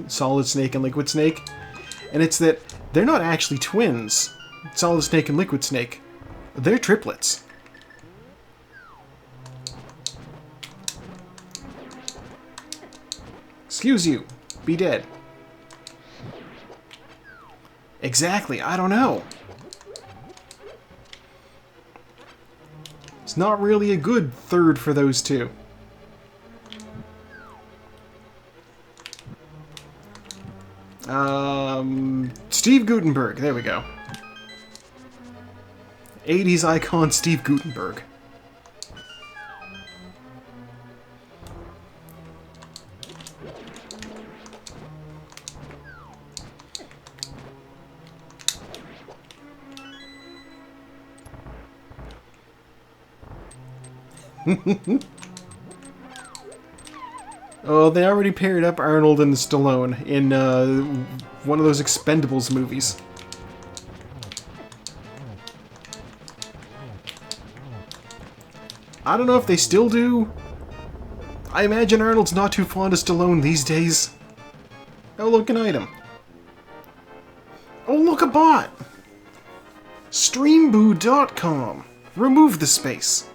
Solid Snake and Liquid Snake. And it's that they're not actually twins, Solid Snake and Liquid Snake. They're triplets. Excuse you. Be dead. Exactly, I don't know. It's not really a good third for those two. Steve Guttenberg, there we go. 80s icon Steve Guttenberg. Oh, they already paired up Arnold and Stallone in one of those Expendables movies. I don't know if they still do. I imagine Arnold's not too fond of Stallone these days. Oh, look, an item. Oh, look, a bot! Streamboo.com. Remove the space.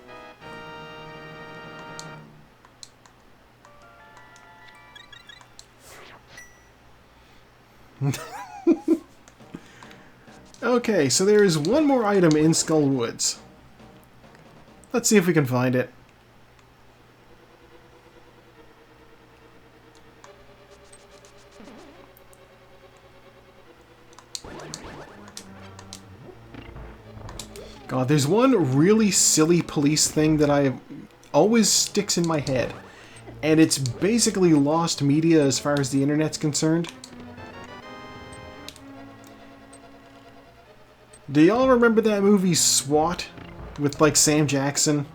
Okay, so there is one more item in Skull Woods. Let's see if we can find it. God, there's one really silly police thing that always sticks in my head. And it's basically lost media as far as the internet's concerned. Do y'all remember that movie SWAT with, like, Sam Jackson?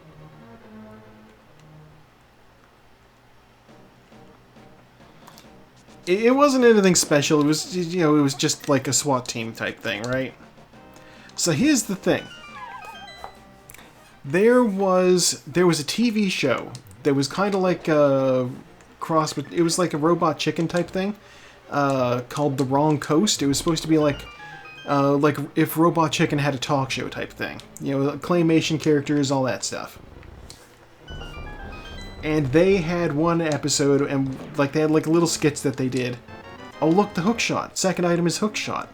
It wasn't anything special. It was, you know, it was just like a SWAT team type thing, right? So here's the thing. There was a TV show that was kind of like a cross, but it was like a Robot Chicken type thing, called The Wrong Coast. It was supposed to be like if Robot Chicken had a talk show type thing. You know, claymation characters, all that stuff. And they had one episode, and like they had like little skits that they did. Oh look, the hook shot. Second item is hook shot.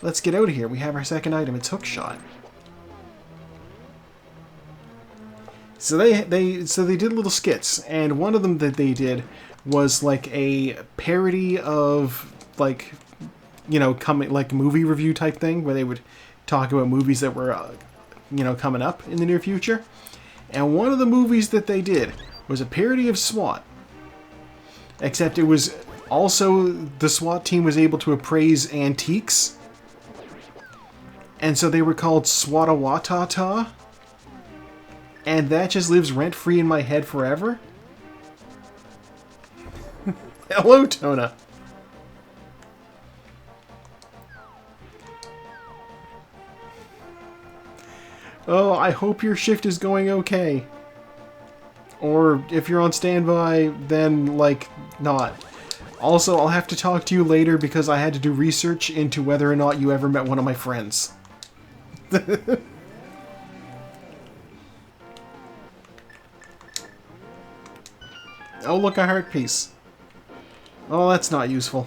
Let's get out of here. We have our second item. It's hook shot. So they did little skits, and one of them that they did was like a parody of, like, you know, coming, like, movie review type thing where they would talk about movies that were you know, coming up in the near future. And one of the movies that they did was a parody of SWAT, except it was also the SWAT team was able to appraise antiques, and so they were called SWAT-A-Wa-Ta-Ta. And that just lives rent-free in my head forever. Hello, Tona. Oh, I hope your shift is going okay. Or if you're on standby, then, like, not. Also, I'll have to talk to you later because I had to do research into whether or not you ever met one of my friends. Oh, look, a heart piece. Oh, that's not useful.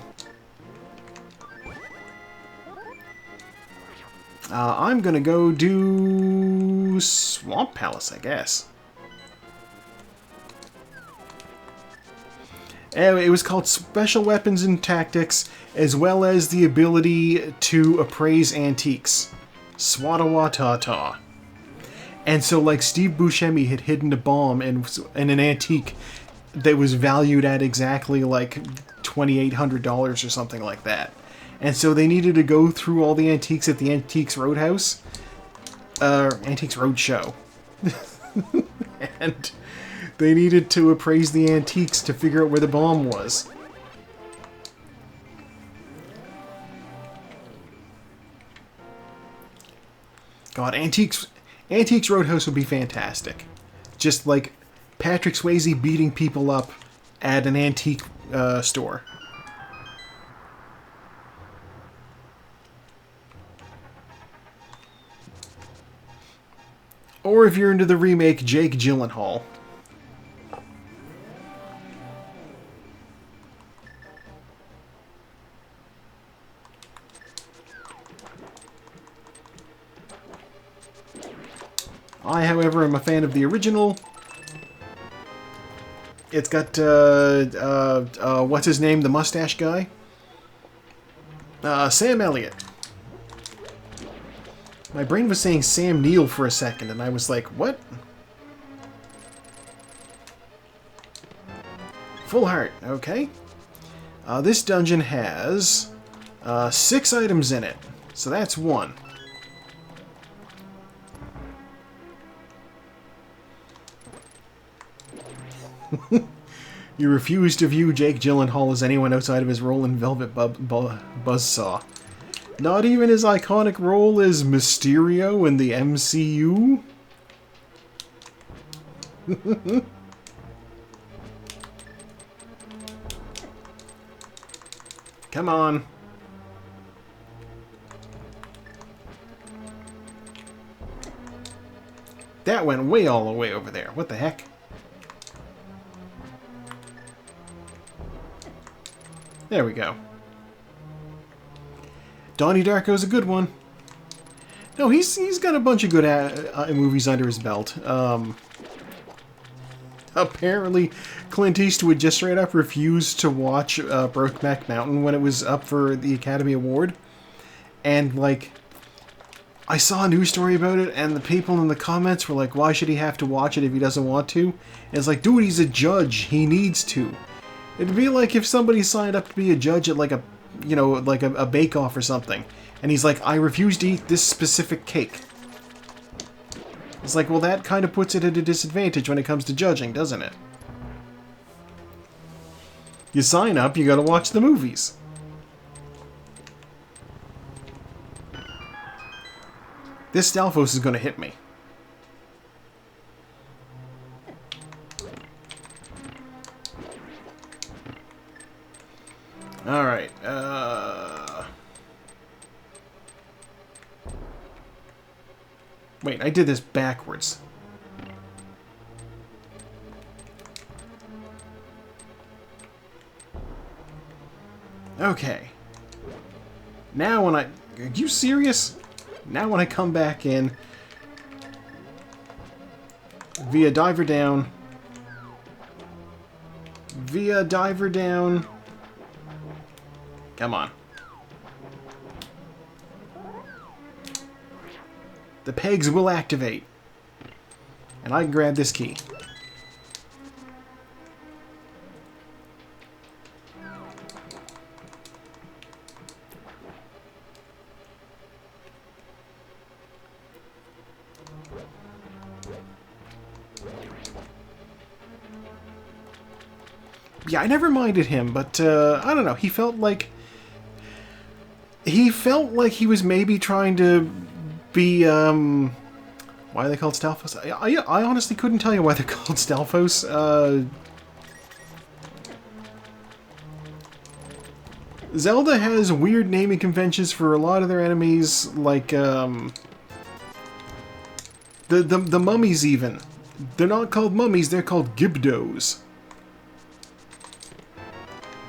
I'm gonna go do Swamp Palace, I guess. Anyway, it was called Special Weapons and Tactics, as well as the ability to appraise antiques. Swatawatata. And so, like, Steve Buscemi had hidden a bomb in an antique that was valued at exactly, like, $2,800 or something like that. And so they needed to go through all the antiques at the Antiques Roadhouse. Antiques Roadshow. And they needed to appraise the antiques to figure out where the bomb was. God, Antiques Roadhouse would be fantastic. Just like Patrick Swayze beating people up at an antique store. Or if you're into the remake, Jake Gyllenhaal. I, however, am a fan of the original. It's got, what's his name? The mustache guy? Sam Elliott. My brain was saying Sam Neill for a second, and I was like, what? Full heart, okay. This dungeon has 6 items in it, so that's 1. You refuse to view Jake Gyllenhaal as anyone outside of his role in Velvet Buzzsaw. Not even his iconic role as Mysterio in the MCU? Come on. That went way all the way over there. What the heck? There we go. Donnie Darko's a good one. No, he's got a bunch of good movies under his belt. Apparently, Clint Eastwood just straight up refused to watch Brokeback Mountain when it was up for the Academy Award. And, like, I saw a news story about it, and the people in the comments were like, why should he have to watch it if he doesn't want to? And it's like, dude, he's a judge. He needs to. It'd be like if somebody signed up to be a judge at, like, a bake-off or something. And he's like, I refuse to eat this specific cake. It's like, well, that kind of puts it at a disadvantage when it comes to judging, doesn't it? You sign up, you gotta watch the movies. This Stalfos is gonna hit me. Alright, wait, I did this backwards. Okay. Now when are you serious? Now when I come back in, via diver down, come on. The pegs will activate. And I can grab this key. Yeah, I never minded him, but I don't know. He felt like he was maybe trying to be why are they called Stalfos? I honestly couldn't tell you why they're called Stalfos. Zelda has weird naming conventions for a lot of their enemies, like the mummies even. They're not called mummies, they're called Gibdos.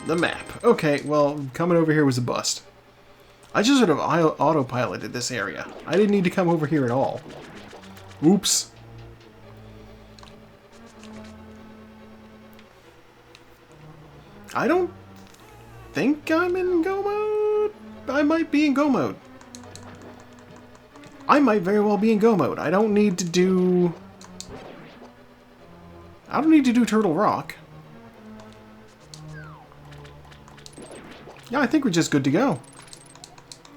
The map. Okay, well, coming over here was a bust. I just sort of autopiloted this area. I didn't need to come over here at all. Oops. I don't think I'm in go mode. I might be in go mode. I might very well be in go mode. I don't need to do Turtle Rock. Yeah, I think we're just good to go.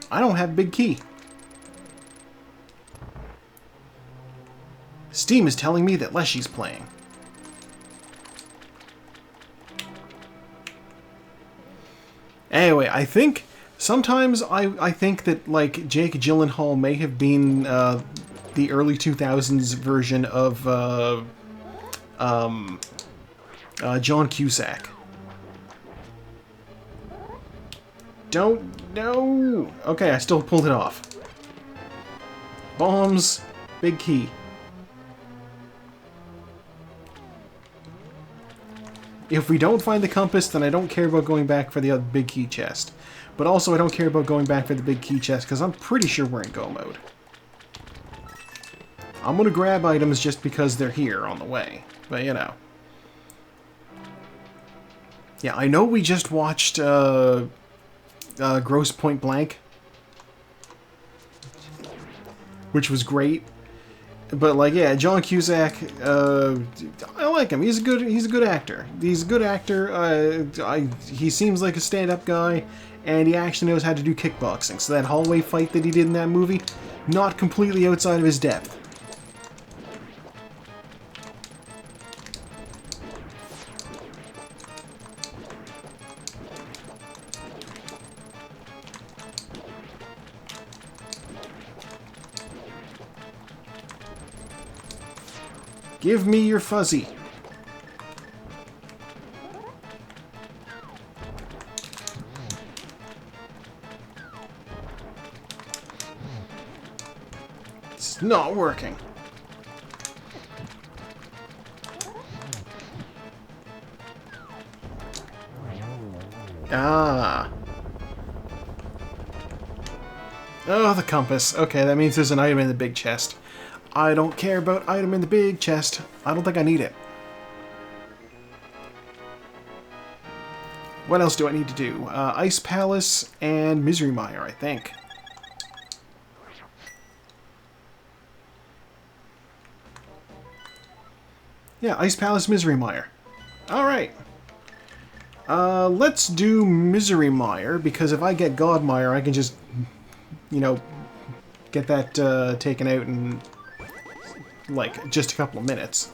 I don't have big key. Steam is telling me that Leshy's playing. Anyway, I think sometimes I think that like Jake Gyllenhaal may have been the early 2000s version of John Cusack. Don't know. Okay, I still pulled it off. Bombs, big key. If we don't find the compass, then I don't care about going back for the other big key chest. But also, I don't care about going back for the big key chest, because I'm pretty sure we're in go mode. I'm going to grab items just because they're here on the way. But, you know. Yeah, I know we just watched Gross Point Blank, which was great. But like, yeah, John Cusack, I like him. He's a good actor. He's a good actor. He seems like a stand-up guy, and he actually knows how to do kickboxing. So that hallway fight that he did in that movie, not completely outside of his depth. Give me your fuzzy. It's not working. Ah. Oh, the compass. Okay, that means there's an item in the big chest. I don't care about item in the big chest. I don't think I need it. What else do I need to do? Ice Palace and Misery Mire, I think. Yeah, Ice Palace, Misery Mire. Alright. Let's do Misery Mire, because if I get God Mire, I can just, you know, get that taken out in like just a couple of minutes.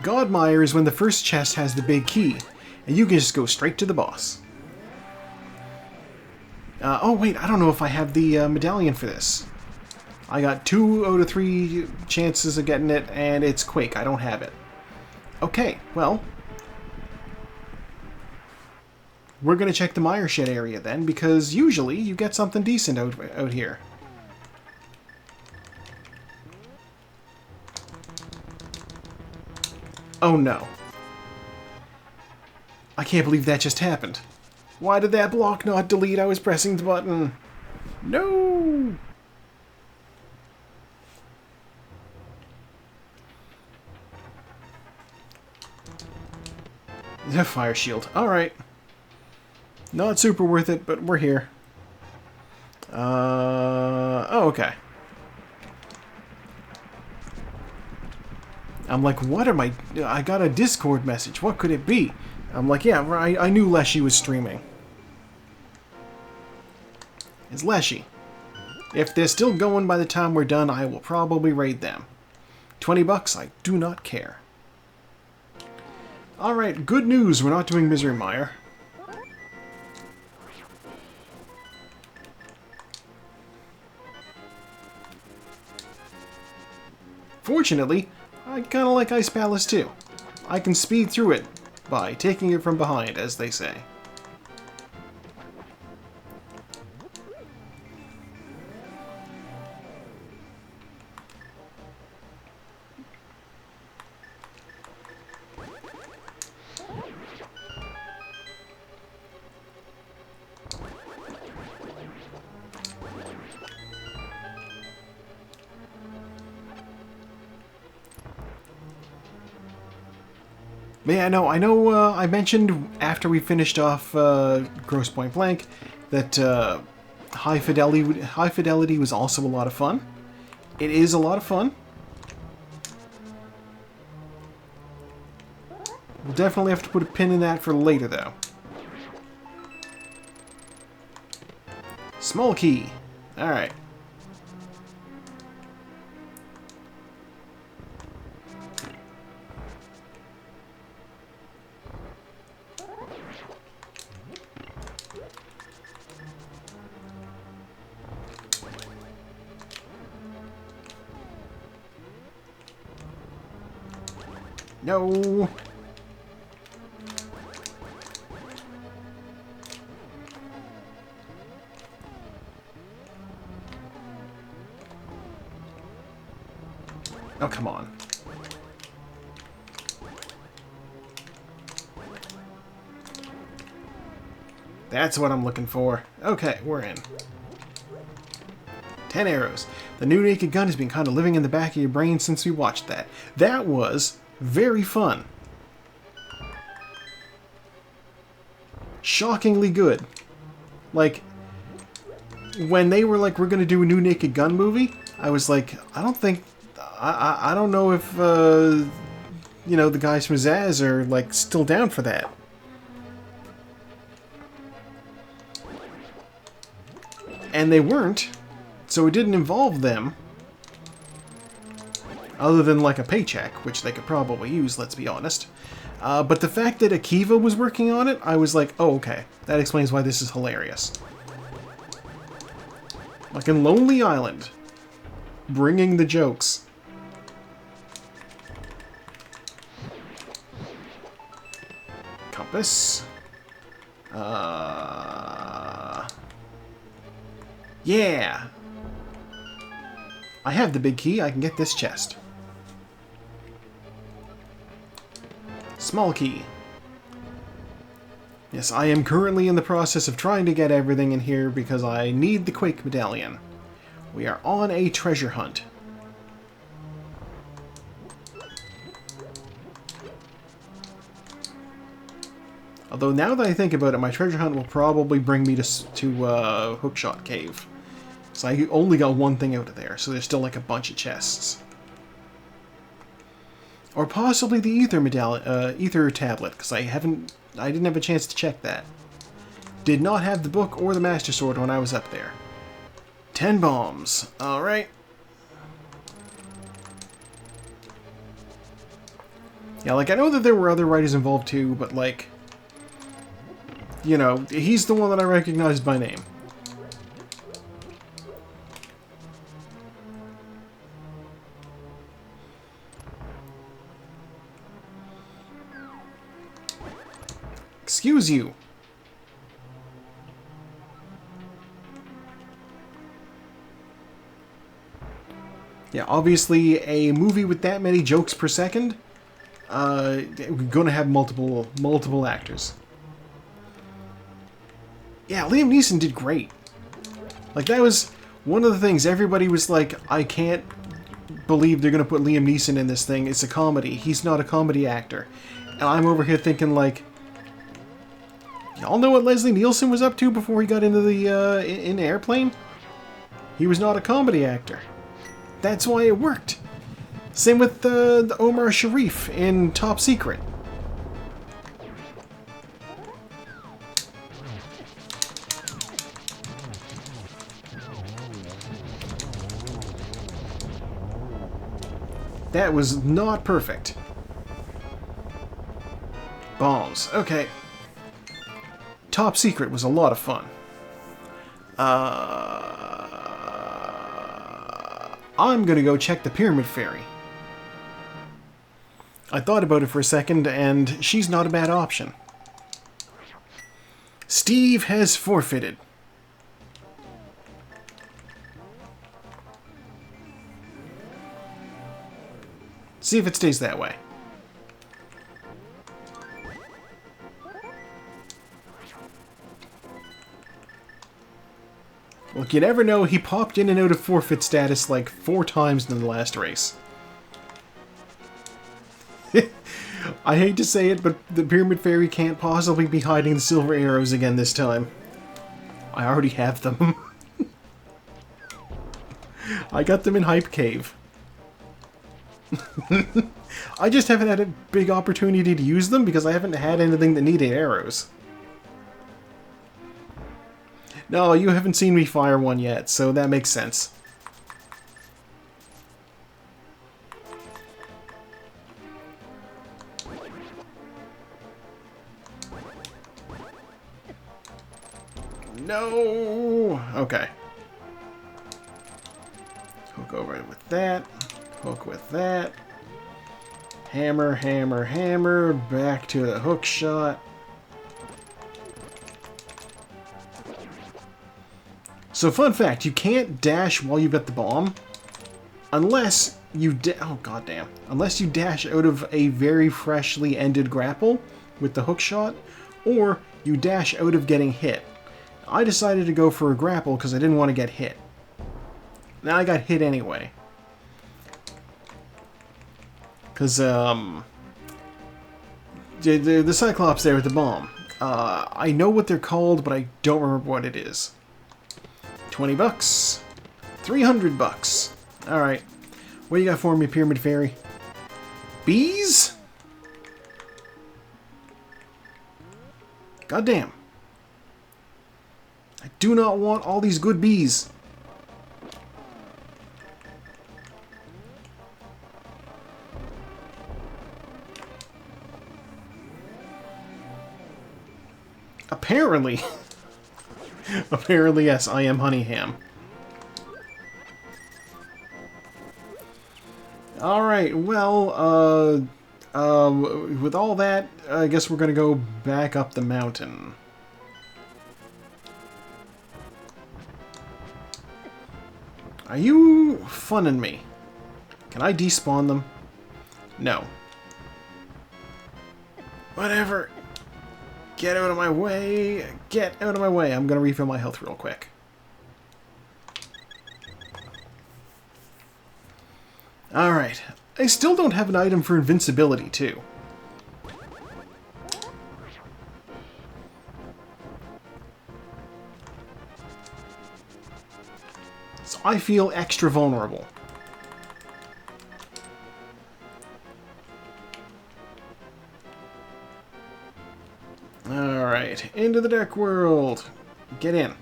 Godmire is when the first chest has the big key, and you can just go straight to the boss. Oh wait, I don't know if I have the medallion for this. I got 2 out of 3 chances of getting it, and it's Quake. I don't have it. Okay, well, we're gonna check the Mire Shed area then, because usually you get something decent out here. Oh no. I can't believe that just happened. Why did that block not delete? I was pressing the button. No! The fire shield. Alright. Not super worth it, but we're here. Oh, okay. I'm like, what am I got a Discord message. What could it be? I'm like, yeah, I knew Leshy was streaming. It's Leshy. If they're still going by the time we're done, I will probably raid them. $20, I do not care. Alright, good news, we're not doing Misery Mire. Fortunately, I kinda like Ice Palace too. I can speed through it by taking it from behind, as they say. But yeah, no, I know I mentioned after we finished off Gross Point Blank that High Fidelity was also a lot of fun. It is a lot of fun. We'll definitely have to put a pin in that for later, though. Small key. Alright. No. Oh, come on. That's what I'm looking for. Okay, we're in. 10 arrows. The new Naked Gun has been kind of living in the back of your brain since we watched that. That was very fun. Shockingly good. Like, when they were like, we're gonna do a new Naked Gun movie, I was like, I don't know if, you know, the guys from Zaz are, like, still down for that. And they weren't, so it didn't involve them. Other than, like, a paycheck, which they could probably use, let's be honest. But the fact that Akiva was working on it, I was like, oh, okay. That explains why this is hilarious. Like in Lonely Island. Bringing the jokes. Compass. Yeah! I have the big key, I can get this chest. Small key. Yes, I am currently in the process of trying to get everything in here because I need the Quake Medallion. We are on a treasure hunt. Although now that I think about it, my treasure hunt will probably bring me to Hookshot Cave. So I only got one thing out of there, so there's still like a bunch of chests. Or possibly the ether tablet, because I didn't have a chance to check that. Did not have the book or the Master Sword when I was up there. 10 bombs. Alright. Yeah, like, I know that there were other writers involved too, but like, you know, he's the one that I recognized by name. Excuse you. Yeah, obviously a movie with that many jokes per second, we're gonna have multiple actors. Yeah, Liam Neeson did great. Like, that was one of the things everybody was like, I can't believe they're gonna put Liam Neeson in this thing. It's a comedy. He's not a comedy actor. And I'm over here thinking like, y'all know what Leslie Nielsen was up to before he got into the in Airplane? He was not a comedy actor. That's why it worked. Same with the Omar Sharif in Top Secret. That was not perfect. bombs. Okay. Top Secret was a lot of fun. I'm gonna go check the Pyramid Fairy. I thought about it for a second, and she's not a bad option. Steve has forfeited. See if it stays that way. Look, you never know, he popped in and out of forfeit status like 4 times in the last race. I hate to say it, but the Pyramid Fairy can't possibly be hiding the silver arrows again this time. I already have them. I got them in Hype Cave. I just haven't had a big opportunity to use them because I haven't had anything that needed arrows. No, you haven't seen me fire one yet, so that makes sense. No! Okay. Hook over with that. Hook with that. Hammer, hammer, hammer. Back to the hook shot. So, fun fact, you can't dash while you've got the bomb. Unless you oh goddamn. Unless you dash out of a very freshly ended grapple with the hook shot, or you dash out of getting hit. I decided to go for a grapple because I didn't want to get hit. Now I got hit anyway. Because, the Cyclops there with the bomb. I know what they're called, but I don't remember what it is. 20 bucks. 300 bucks. Alright. What do you got for me, Pyramid Fairy? Bees? Goddamn. I do not want all these good bees. Apparently. Apparently, yes, I am Honey Ham. Alright, well, with all that, I guess we're gonna go back up the mountain. Are you funning me? Can I despawn them? No. Whatever. Get out of my way. Get out of my way. I'm going to refill my health real quick. Alright. I still don't have an item for invincibility, too. So I feel extra vulnerable. Alright, into the deck world. Get in.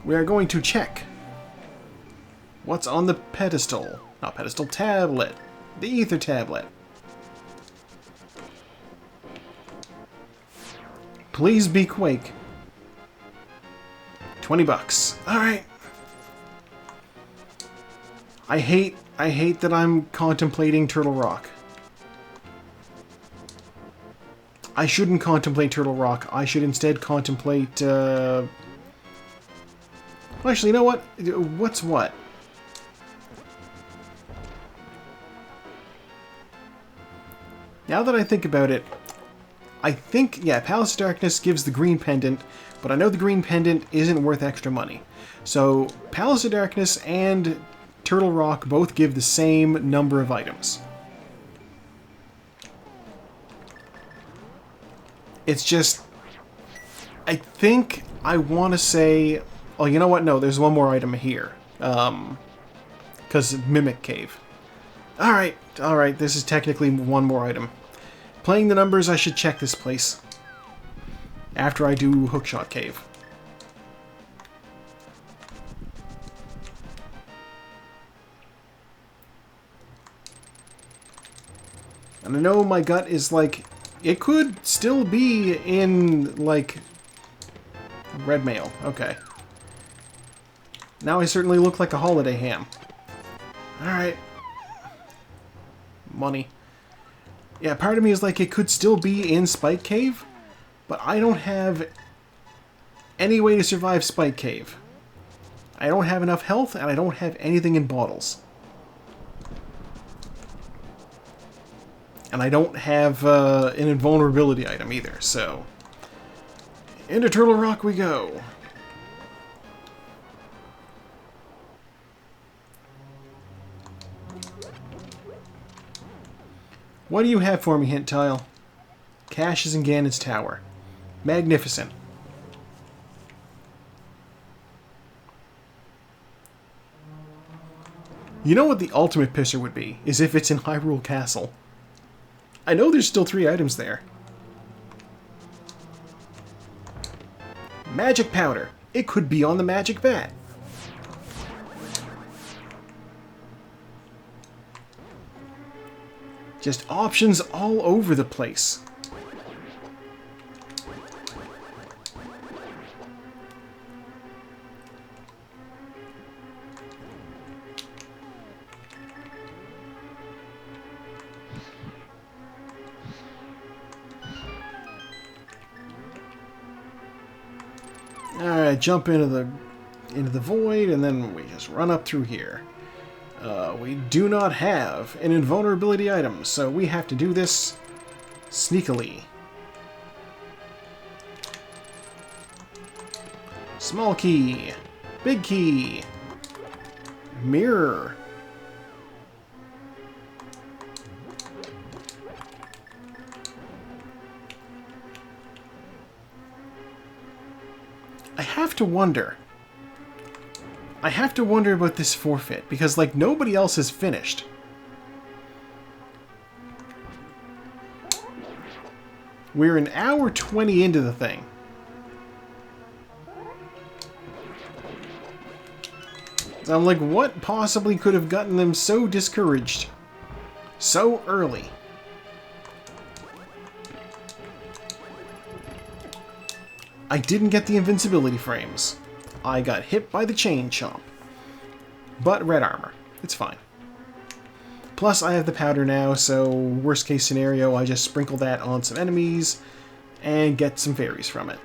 We are going to check what's on the pedestal. Not pedestal, tablet. The ether tablet. Please be Quake. 20 bucks. Alright. I hate that I'm contemplating Turtle Rock. I shouldn't contemplate Turtle Rock. I should instead contemplate, Actually, you know what? What's what? Now that I think about it, I think, yeah, Palace of Darkness gives the green pendant, but I know the green pendant isn't worth extra money. So, Palace of Darkness and Turtle Rock both give the same number of items. It's just, I think I want to say, oh, you know what? No, there's one more item here. Because Mimic Cave. Alright, this is technically one more item. Playing the numbers, I should check this place. After I do Hookshot Cave. And I know my gut is like, it could still be in, like, red mail. Okay. Now I certainly look like a holiday ham. Alright. Money. Yeah, part of me is like, it could still be in Spike Cave, but I don't have any way to survive Spike Cave. I don't have enough health, and I don't have anything in bottles. And I don't have an invulnerability item either, so... into Turtle Rock we go. What do you have for me, Hint Tile? Cash is in Ganon's Tower. Magnificent. You know what the ultimate pisser would be? Is if it's in Hyrule Castle. I know there's still 3 items there. Magic powder. It could be on the magic bat. Just options all over the place. Alright, jump into the void, and then we just run up through here. We do not have an invulnerability item, so we have to do this sneakily. Small key. Big key. Mirror. I have to wonder about this forfeit, because, like, nobody else has finished. We're an hour 20 into the thing. I'm like, what possibly could have gotten them so discouraged so early? I didn't get the invincibility frames. I got hit by the chain chomp. But red armor. It's fine. Plus, I have the powder now, so worst case scenario, I just sprinkle that on some enemies and get some fairies from it.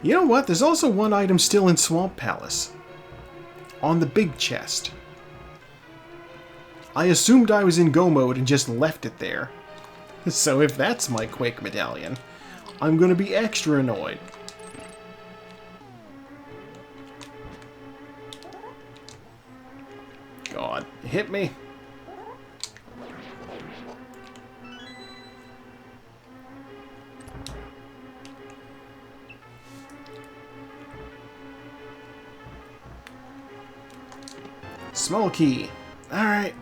You know what? There's also one item still in Swamp Palace. On the big chest. I assumed I was in go mode and just left it there. So if that's my Quake Medallion, I'm gonna be extra annoyed. God, hit me. Small key. Alright.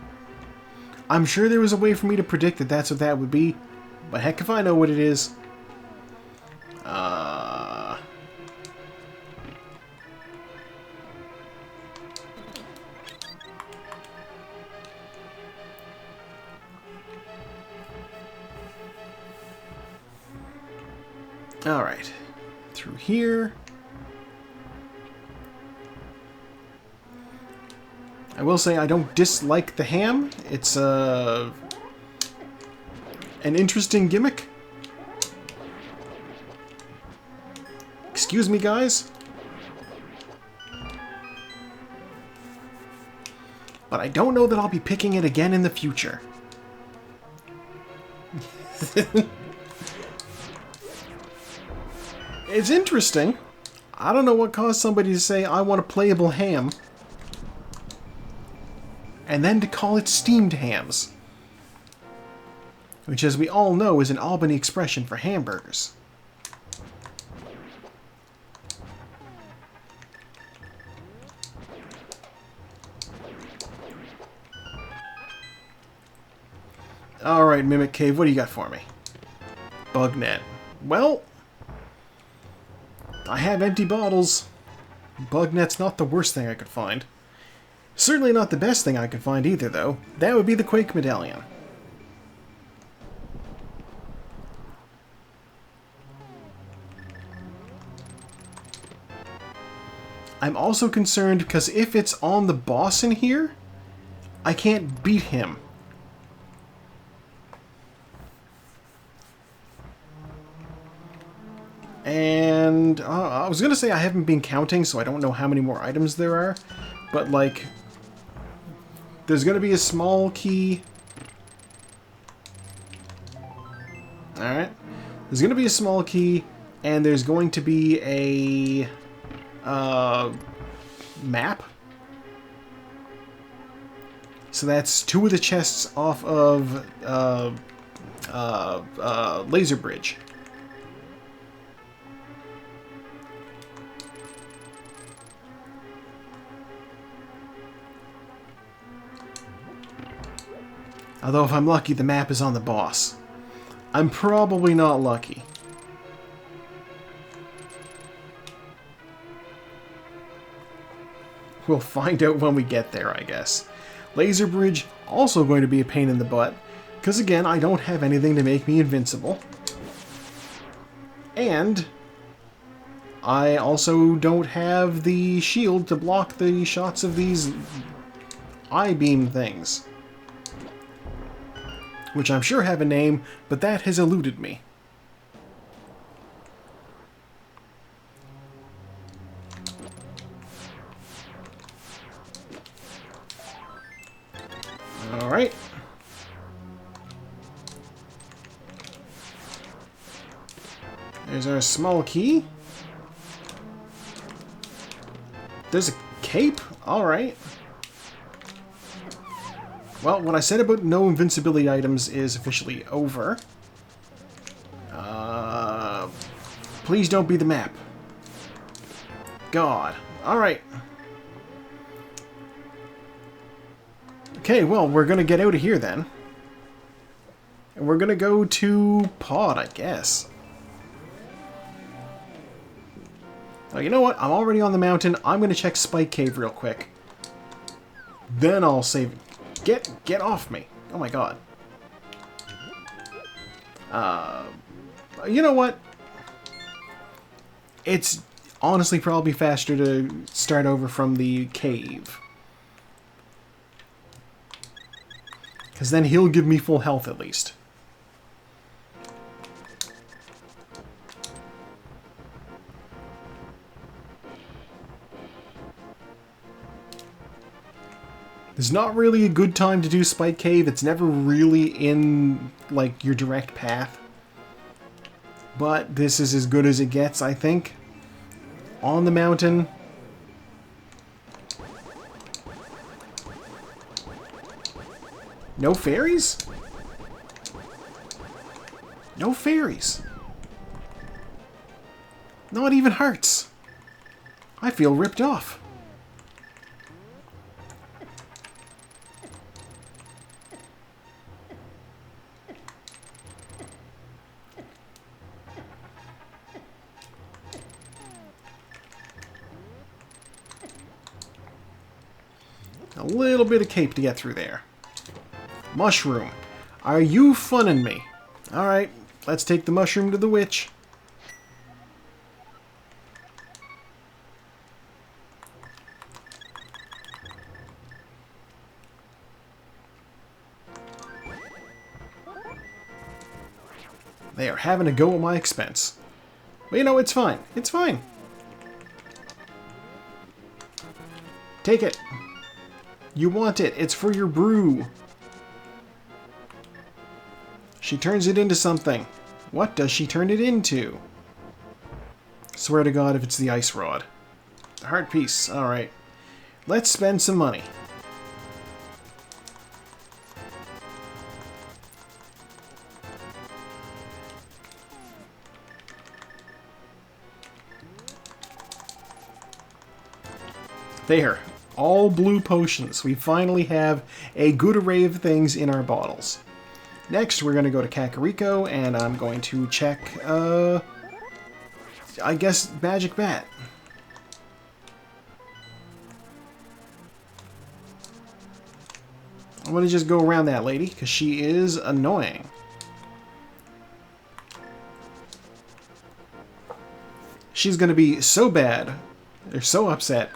I'm sure there was a way for me to predict that that's what that would be, but heck if I know what it is. Alright. Through here. I will say I don't dislike the ham. It's an interesting gimmick. Excuse me, guys. But I don't know that I'll be picking it again in the future. It's interesting. I don't know what caused somebody to say, I want a playable ham. And then to call it steamed hams. Which, as we all know, is an Albany expression for hamburgers. Alright, Mimic Cave, what do you got for me? Bug net. Well, I have empty bottles. Bug net's not the worst thing I could find. Certainly not the best thing I could find either, though. That would be the Quake Medallion. I'm also concerned because if it's on the boss in here, I can't beat him. And I was going to say I haven't been counting, so I don't know how many more items there are. But, like, there's going to be a small key. Alright. There's going to be a small key, and there's going to be a map. So that's 2 of the chests off of Laser Bridge. Although if I'm lucky, the map is on the boss. I'm probably not lucky. We'll find out when we get there, I guess. Laser Bridge, also going to be a pain in the butt, because again, I don't have anything to make me invincible. And I also don't have the shield to block the shots of these I-beam things. Which I'm sure have a name, but that has eluded me. Alright. There's our small key. There's a cape? Alright. Well, what I said about no invincibility items is officially over. Please don't be the map. God. Alright. Okay, well, we're gonna get out of here then. And we're gonna go to Pod, I guess. Oh, you know what? I'm already on the mountain. I'm gonna check Spike Cave real quick. Then I'll save it. Get off me. Oh my god. You know what? It's honestly probably faster to start over from the cave. Because then he'll give me full health at least. There's not really a good time to do Spike Cave. It's never really in, like, your direct path. But this is as good as it gets, I think. On the mountain. No fairies? No fairies. Not even hearts. I feel ripped off. A little bit of cape to get through there. Mushroom. Are you funning me? Alright, let's take the mushroom to the witch. They are having a go at my expense. But you know, it's fine. It's fine. Take it. You want it. It's for your brew. She turns it into something. What does she turn it into? Swear to God if it's the ice rod. Heart piece. Alright. Let's spend some money. There. All blue potions. We finally have a good array of things in our bottles. Next, we're going to go to Kakariko, and I'm going to check I guess, Magic Bat. I'm going to just go around that lady, because she is annoying. She's going to be so bad, or so upset,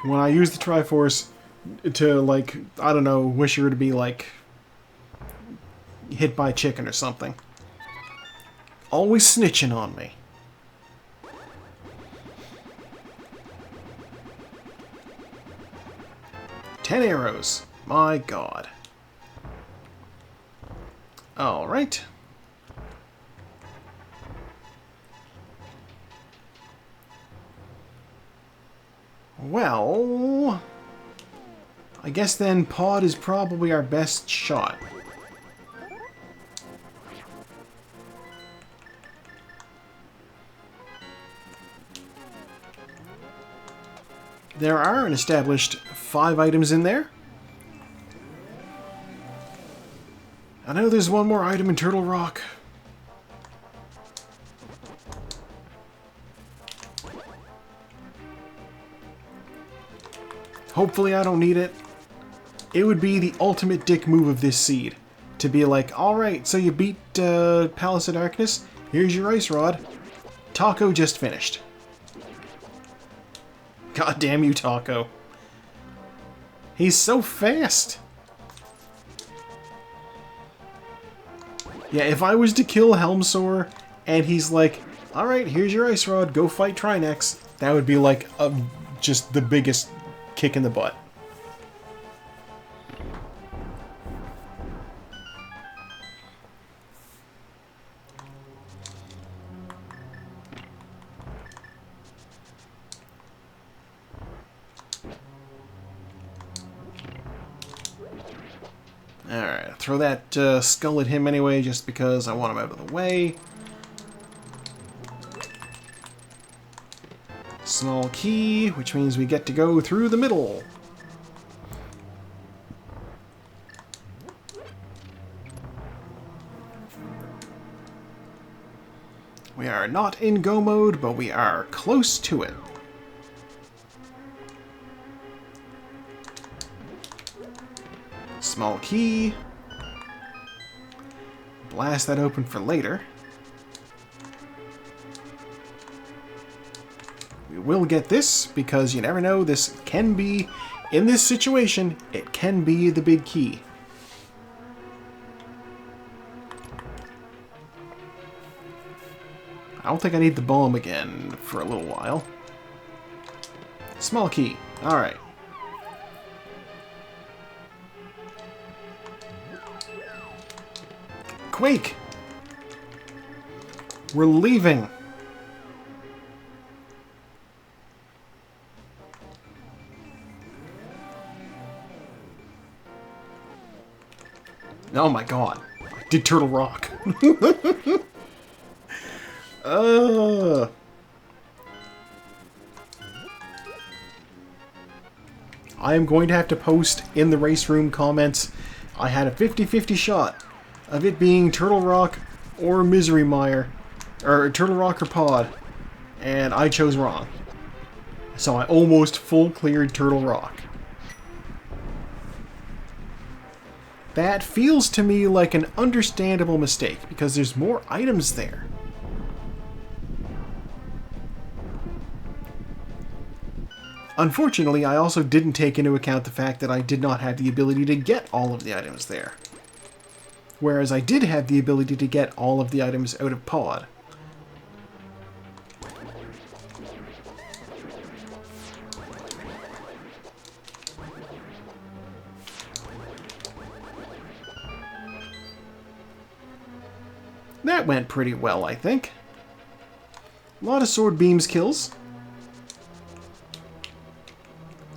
when I use the Triforce to, like, I don't know, wish her to be, like, hit by a chicken or something. Always snitching on me. Ten arrows. My god. Alright. Well, I guess then Pod is probably our best shot. There are an established 5 items in there. I know there's one more item in Turtle Rock. Hopefully I don't need it. It would be the ultimate dick move of this seed. To be like, alright, so you beat Palace of Darkness, here's your ice rod. Taco just finished. God damn you, Taco. He's so fast. Yeah, if I was to kill Helmsor and he's like, alright, here's your ice rod, go fight Trinex, that would be like just the biggest kick in the butt. Alright, throw that skull at him anyway, just because I want him out of the way. Small key, which means we get to go through the middle. We are not in go mode, but we are close to it. Small key. Blast that open for later. We will get this, because you never know, this can be, in this situation, it can be the big key. I don't think I need the bomb again for a little while. Small key. Alright. Quake! We're leaving! Oh my god. Did Turtle Rock. I am going to have to post in the race room comments. I had a 50-50 shot of it being Turtle Rock or Misery Mire, or Turtle Rock or Pod, and I chose wrong. So I almost full cleared Turtle Rock. That feels to me like an understandable mistake, because there's more items there. Unfortunately, I also didn't take into account the fact that I did not have the ability to get all of the items there. Whereas I did have the ability to get all of the items out of Pod. That went pretty well, I think. A lot of sword beams kills.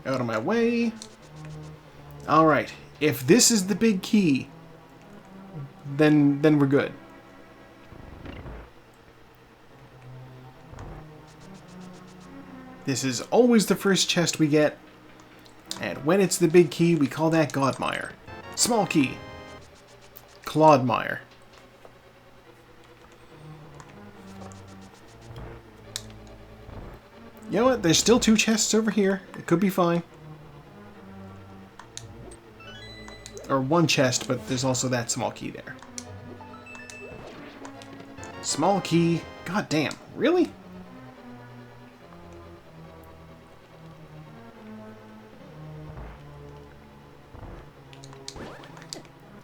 Out of my way. Alright, if this is the big key, then we're good. This is always the first chest we get, and when it's the big key, we call that Godmire. Small key. Claudmire. You know what? There's still 2 chests over here. It could be fine. Or 1 chest, but there's also that small key there. Small key. God damn. Really?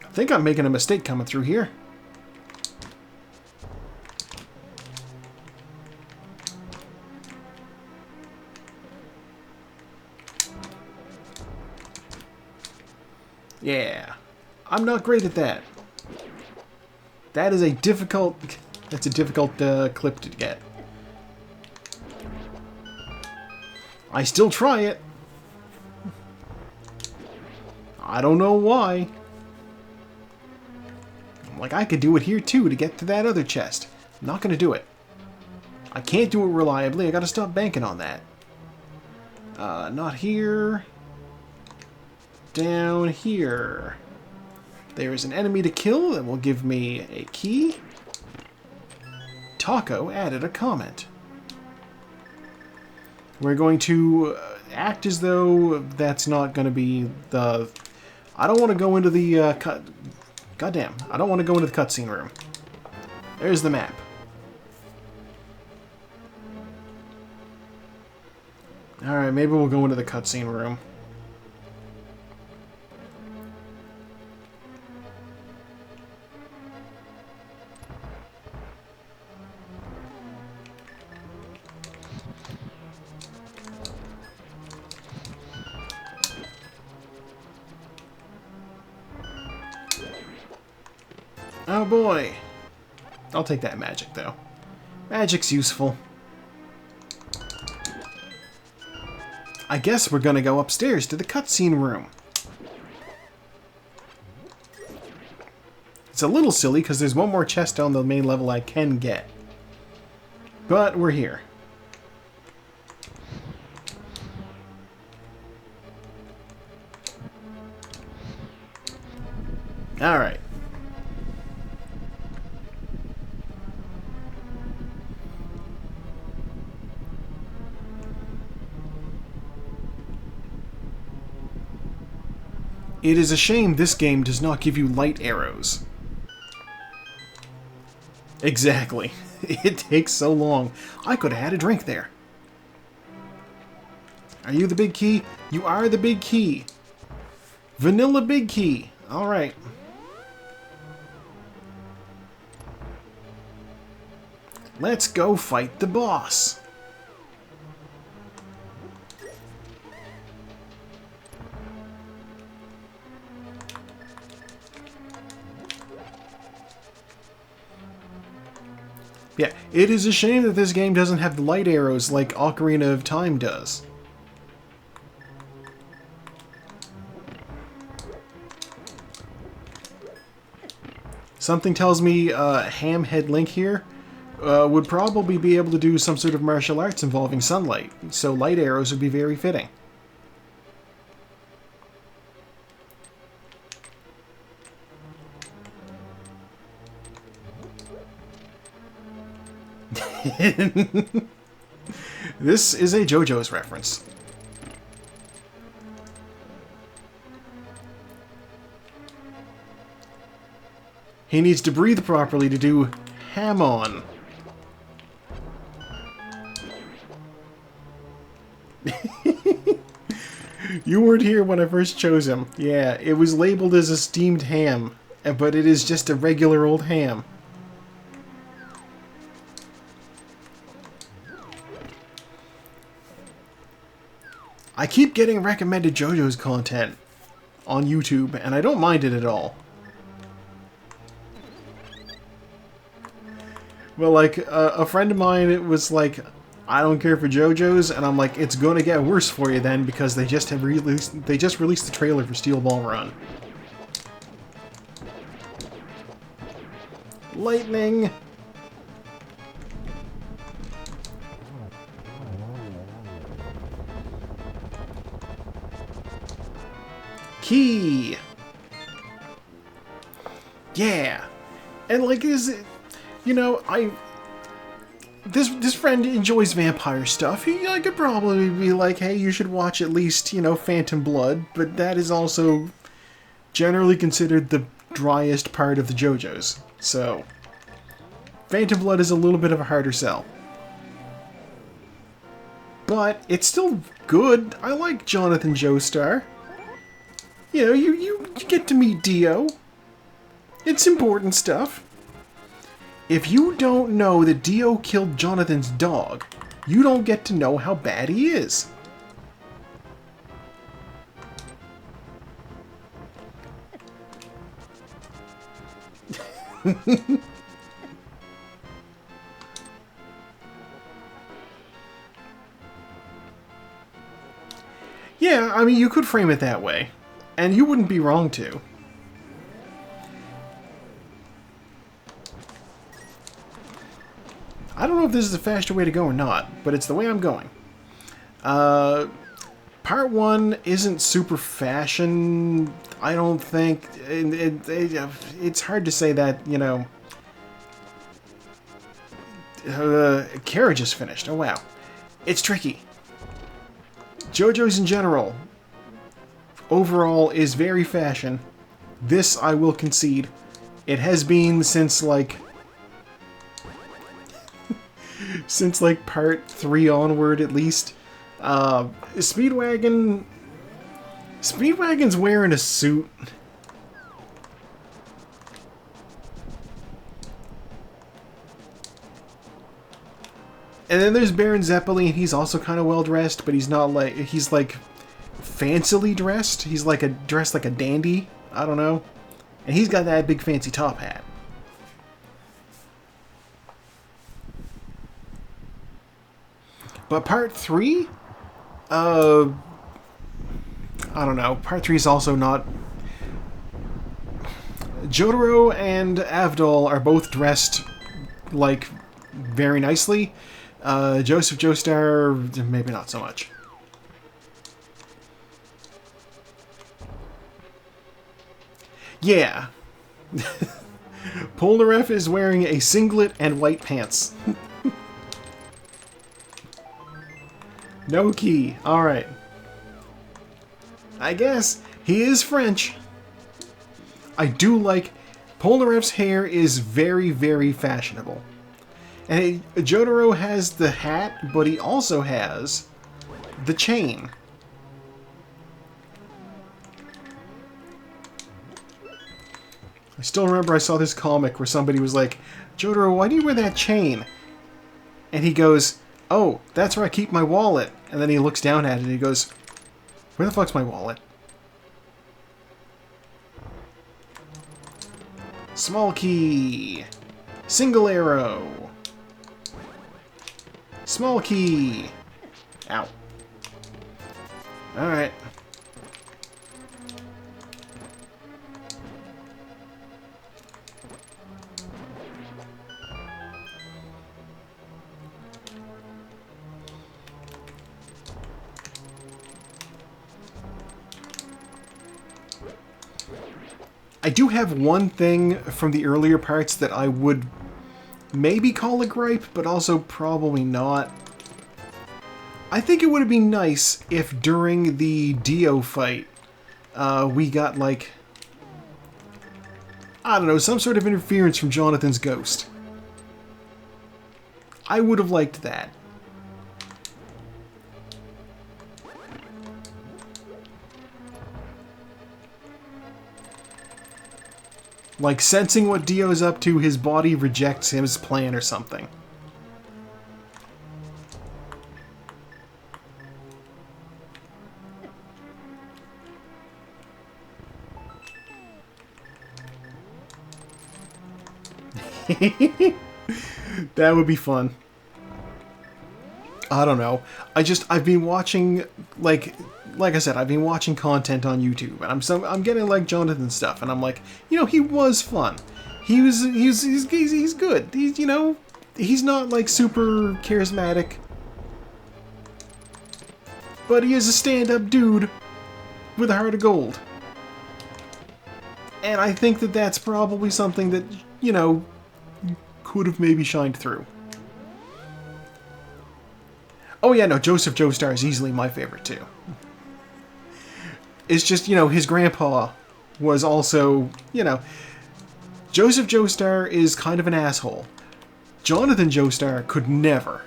I think I'm making a mistake coming through here. Yeah. I'm not great at that. That is a difficult... That's a difficult clip to get. I still try it. I don't know why. Like, I could do it here too to get to that other chest. I'm not gonna do it. I can't do it reliably. I gotta stop banking on that. Not here. Down here. There's an enemy to kill that will give me a key. Taco added a comment. We're going to act as though that's not going to be the... I don't want to go into the cut... Goddamn, I don't want to go into the cutscene room. There's the map. Alright, maybe we'll go into the cutscene room. Oh boy. I'll take that magic, though. Magic's useful. I guess we're gonna go upstairs to the cutscene room. It's a little silly because there's one more chest on the main level I can get. But we're here. Alright. It is a shame this game does not give you light arrows. Exactly. It takes so long. I could have had a drink there. Are you the big key? You are the big key. Vanilla big key. Alright. Let's go fight the boss. Yeah, it is a shame that this game doesn't have the light arrows like Ocarina of Time does. Something tells me Hamhead Link here would probably be able to do some sort of martial arts involving sunlight, so light arrows would be very fitting. This is a JoJo's reference. He needs to breathe properly to do ham-on. You weren't here when I first chose him. Yeah, it was labeled as a steamed ham, but it is just a regular old ham. I keep getting recommended JoJo's content on YouTube, and I don't mind it at all. Well, like, a friend of mine was like, I don't care for JoJo's, and I'm like, it's gonna get worse for you then, because they just released the trailer for Steel Ball Run. Lightning! Key! Yeah! And like, is it... You know, this friend enjoys vampire stuff. I could probably be like, hey, you should watch at least, Phantom Blood, but that is also generally considered the driest part of the JoJo's. So, Phantom Blood is a little bit of a harder sell. But it's still good. I like Jonathan Joestar. You get to meet Dio. It's important stuff. If you don't know that Dio killed Jonathan's dog, you don't get to know how bad he is. Yeah, I mean, you could frame it that way. And you wouldn't be wrong to. I don't know if this is a faster way to go or not, but it's the way I'm going. Part 1 isn't super fashion, I don't think. It's hard to say that, Carriage is finished. Oh, wow. It's tricky. JoJo's in general, overall, is very fashion. This, I will concede. It has been since, since part 3 onward at least. Speedwagon's wearing a suit. And then there's Baron Zeppeli, and he's also kind of well dressed, but he's not he's fancily dressed. He's dressed like a dandy. I don't know. And he's got that big fancy top hat. But part 3? I don't know. Part 3 is also not... Jotaro and Avdol are both dressed, very nicely. Joseph Joestar, maybe not so much. Yeah. Polnareff is wearing a singlet and white pants. No key. Alright. I guess he is French. I do like... Polnareff's hair is very, very fashionable. And Jotaro has the hat, but he also has the chain. I still remember I saw this comic where somebody was like, Jotaro, why do you wear that chain? And he goes, oh, that's where I keep my wallet. And then he looks down at it and he goes, where the fuck's my wallet? Small key. Single arrow. Small key. Ow. Alright. I do have one thing from the earlier parts that I would maybe call a gripe, but also probably not. I think it would have been nice if during the Dio fight, we got, I don't know, some sort of interference from Jonathan's ghost. I would have liked that. Sensing what Dio's up to, his body rejects his plan or something. That would be fun. I don't know. I've been watching, like I said, I've been watching content on YouTube, and I'm getting Jonathan stuff, and I'm like, he was fun. He's good. He's not super charismatic, but he is a stand-up dude with a heart of gold. And I think that that's probably something that, could have maybe shined through. Oh yeah, no, Joseph Joestar is easily my favorite too. It's just, you know, his grandpa was also, you know, Joseph Joestar is kind of an asshole. Jonathan Joestar could never.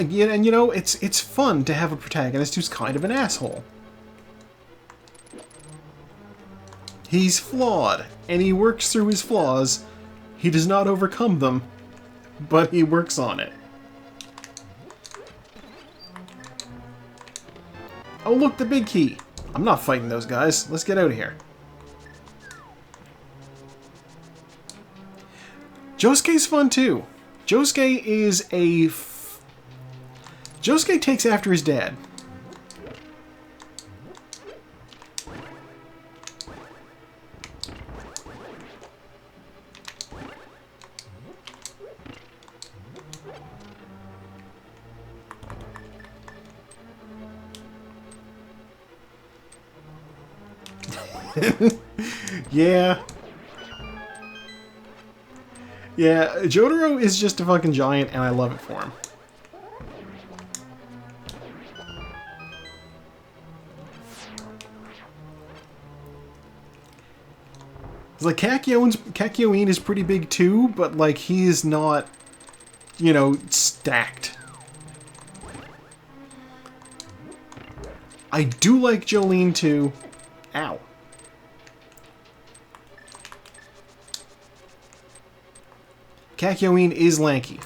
Yeah, and you know, it's fun to have a protagonist who's kind of an asshole. He's flawed, and he works through his flaws. He does not overcome them, but he works on it. Oh look, the big key! I'm not fighting those guys. Let's get out of here. Josuke's fun too. Josuke is a... Josuke takes after his dad. Yeah. Yeah, Jotaro is just a fucking giant, and I love it for him. It's like Kakyoin is pretty big too, but like he is not, you know, stacked. I do like Jolene too. Ow. Kakyoin is lanky.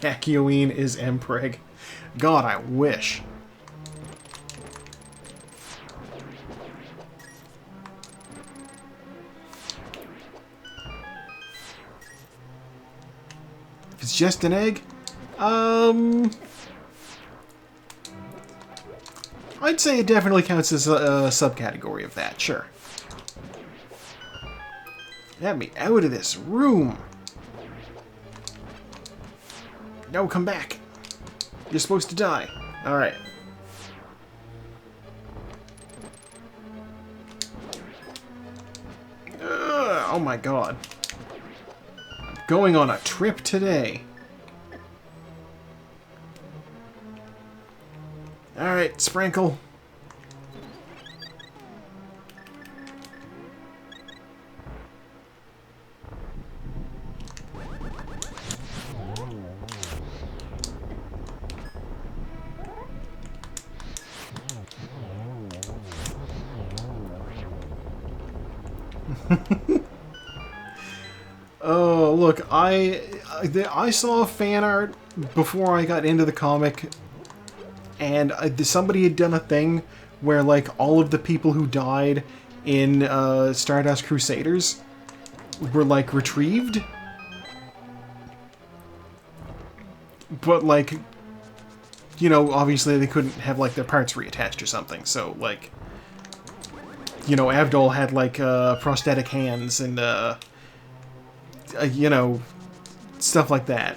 Kakyoin is Mpreg. God, I wish. If it's just an egg, I'd say it definitely counts as a subcategory of that, sure. Get me out of this room. No, come back. You're supposed to die. Alright. Oh my god. I'm going on a trip today. Alright, Sprinkle. Oh, look, I saw fan art before I got into the comic, and somebody had done a thing where, like, all of the people who died in Stardust Crusaders were, like, retrieved. But, like, you know, obviously they couldn't have, like, their parts reattached or something, so, like, you know, Avdol had, like, prosthetic hands and, you know, stuff like that.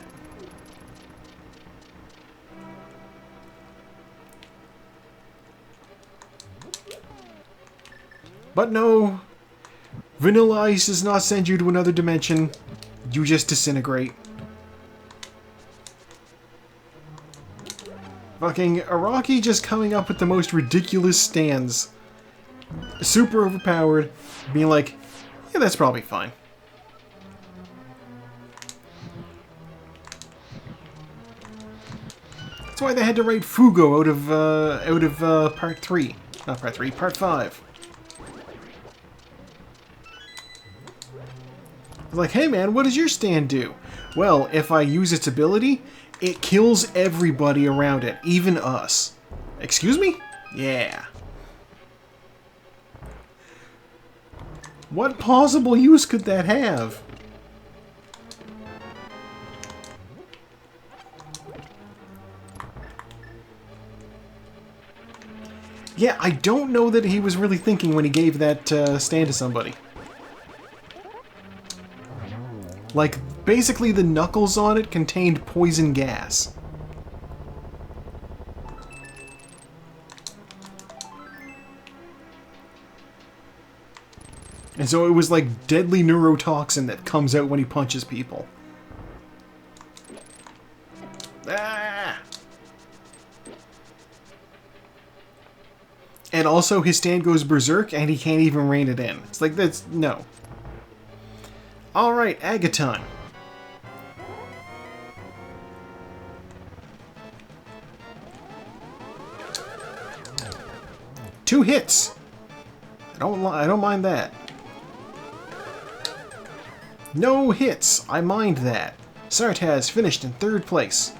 But no, Vanilla Ice does not send you to another dimension. You just disintegrate. Fucking Araki just coming up with the most ridiculous stands. Super overpowered, being like, yeah, that's probably fine. That's why they had to write Fugo out of part 3. Not part 3, part 5. Like, hey man, what does your stand do? Well, if I use its ability, it kills everybody around it, even us. Excuse me? Yeah. What possible use could that have? Yeah, I don't know that he was really thinking when he gave that stand to somebody. Like, basically the knuckles on it contained poison gas. And so it was like deadly neurotoxin that comes out when he punches people. Ah! And also his stand goes berserk and he can't even rein it in. It's like, that's... no. Alright, Agaton. Two hits. I don't mind that. No hits. I mind that. Sartaz finished in 3rd place.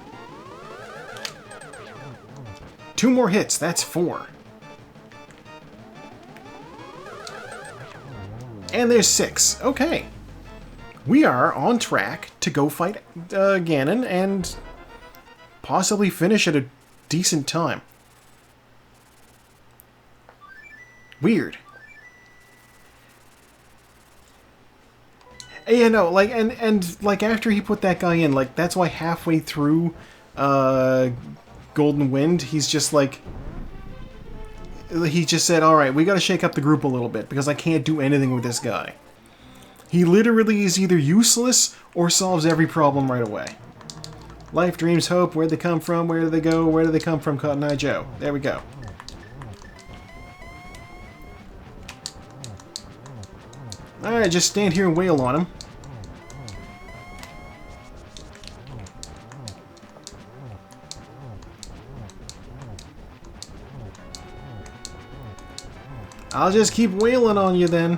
2 more hits. That's 4. And there's 6. Okay. We are on track to go fight Ganon and possibly finish at a decent time. Weird. Yeah, no, like, and like, after he put that guy in, like, that's why halfway through Golden Wind, he's just like... he just said, alright, we gotta shake up the group a little bit, because I can't do anything with this guy. He literally is either useless, or solves every problem right away. Life, dreams, hope, where'd they come from, where do they go, where do they come from, Cotton Eye Joe. There we go. Alright, just stand here and wail on him. I'll just keep wailing on you then.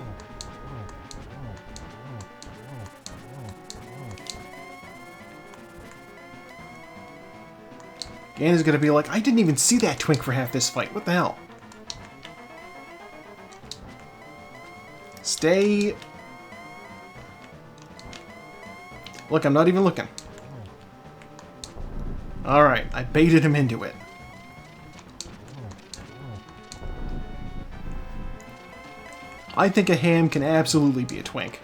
Ganon's gonna be like, I didn't even see that twink for half this fight. What the hell? Stay... Look, I'm not even looking. Alright, I baited him into it. I think a ham can absolutely be a twink.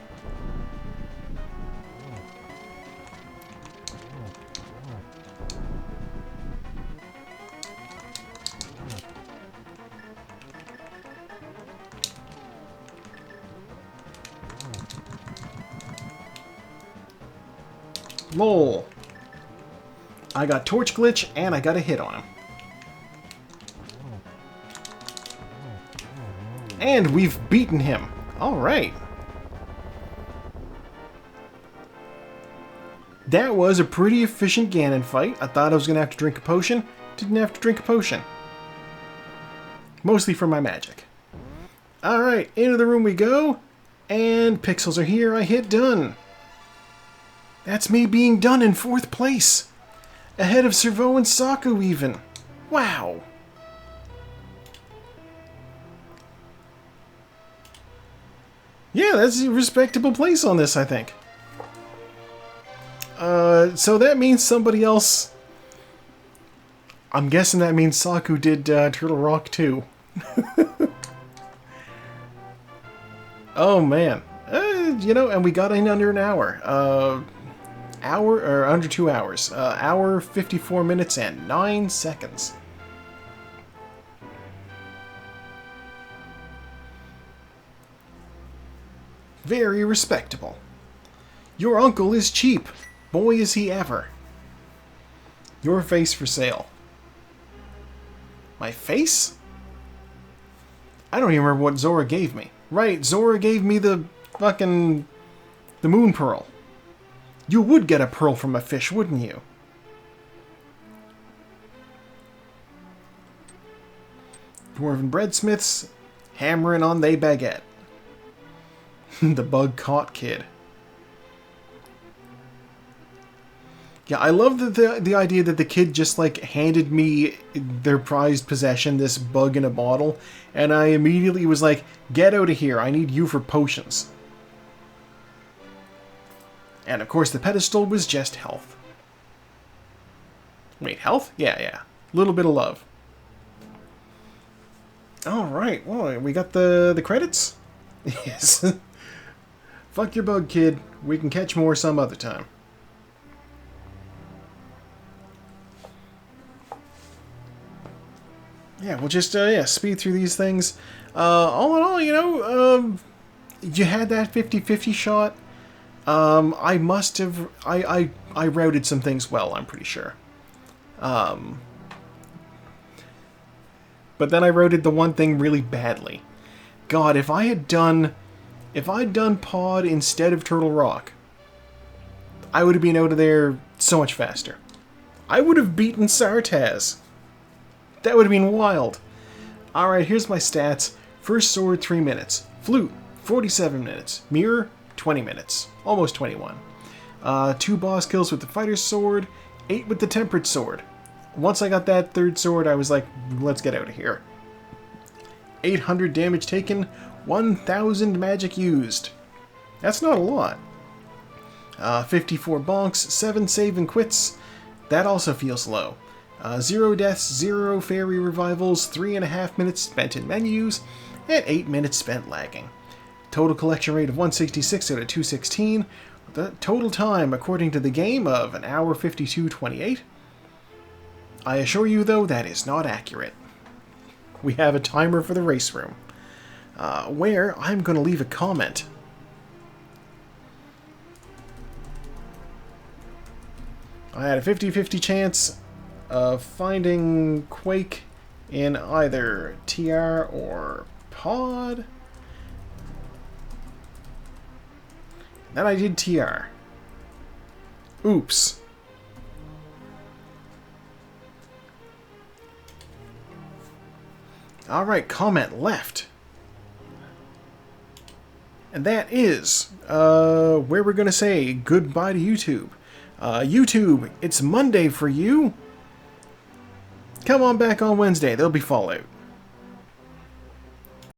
Lol. I got Torch Glitch, and I got a hit on him. And we've beaten him. Alright. That was a pretty efficient Ganon fight. I thought I was going to have to drink a potion. Didn't have to drink a potion. Mostly for my magic. Alright, into the room we go. And pixels are here. I hit done. That's me being done in 4th place. Ahead of Servo and Saku even. Wow. Yeah, that's a respectable place on this, I think. So that means somebody else... I'm guessing that means Saku did Turtle Rock too. Oh, man. You know, and we got in under an hour. Under 2 hours. Hour, 54 minutes, and 9 seconds. Very respectable. Your uncle is cheap. Boy, is he ever. Your face for sale. My face? I don't even remember what Zora gave me. Right, Zora gave me the fucking... the moon pearl. You would get a pearl from a fish, wouldn't you? Dwarven breadsmiths hammering on they baguette. The bug-caught kid. Yeah, I love the idea that the kid just, like, handed me their prized possession, this bug in a bottle, and I immediately was like, get out of here, I need you for potions. And, of course, the pedestal was just health. Wait, health? Yeah. Little bit of love. All right. Well, we got the credits. Yes. Fuck your bug, kid. We can catch more some other time. Yeah, we'll just speed through these things. All in all, you had that 50-50 shot. I must have I routed some things well, I'm pretty sure. But then I routed the one thing really badly. God, if I'd done Pod instead of Turtle Rock, I would have been out of there so much faster. I would have beaten Sartaz. That would have been wild. Alright, here's my stats. First sword, 3 minutes. Flute, 47 minutes. Mirror, 20 minutes. Almost 21. 2 boss kills with the fighter's sword. 8 with the tempered sword. Once I got that third sword, I was like, let's get out of here. 800 damage taken. 1,000 magic used. That's not a lot. 54 bonks. 7 save and quits. That also feels low. 0 deaths, 0 fairy revivals, 3.5 minutes spent in menus, and 8 minutes spent lagging. Total collection rate of 166 out of 216. The total time, according to the game, of 1 hour 52:28. I assure you, though, that is not accurate. We have a timer for the race room, where I'm going to leave a comment. I had a 50-50 chance of finding Quake in either TR or Pod. Then I did TR. Oops. Alright, comment left. And that is where we're going to say goodbye to YouTube. YouTube, it's Monday for you. Come on back on Wednesday, there'll be Fallout.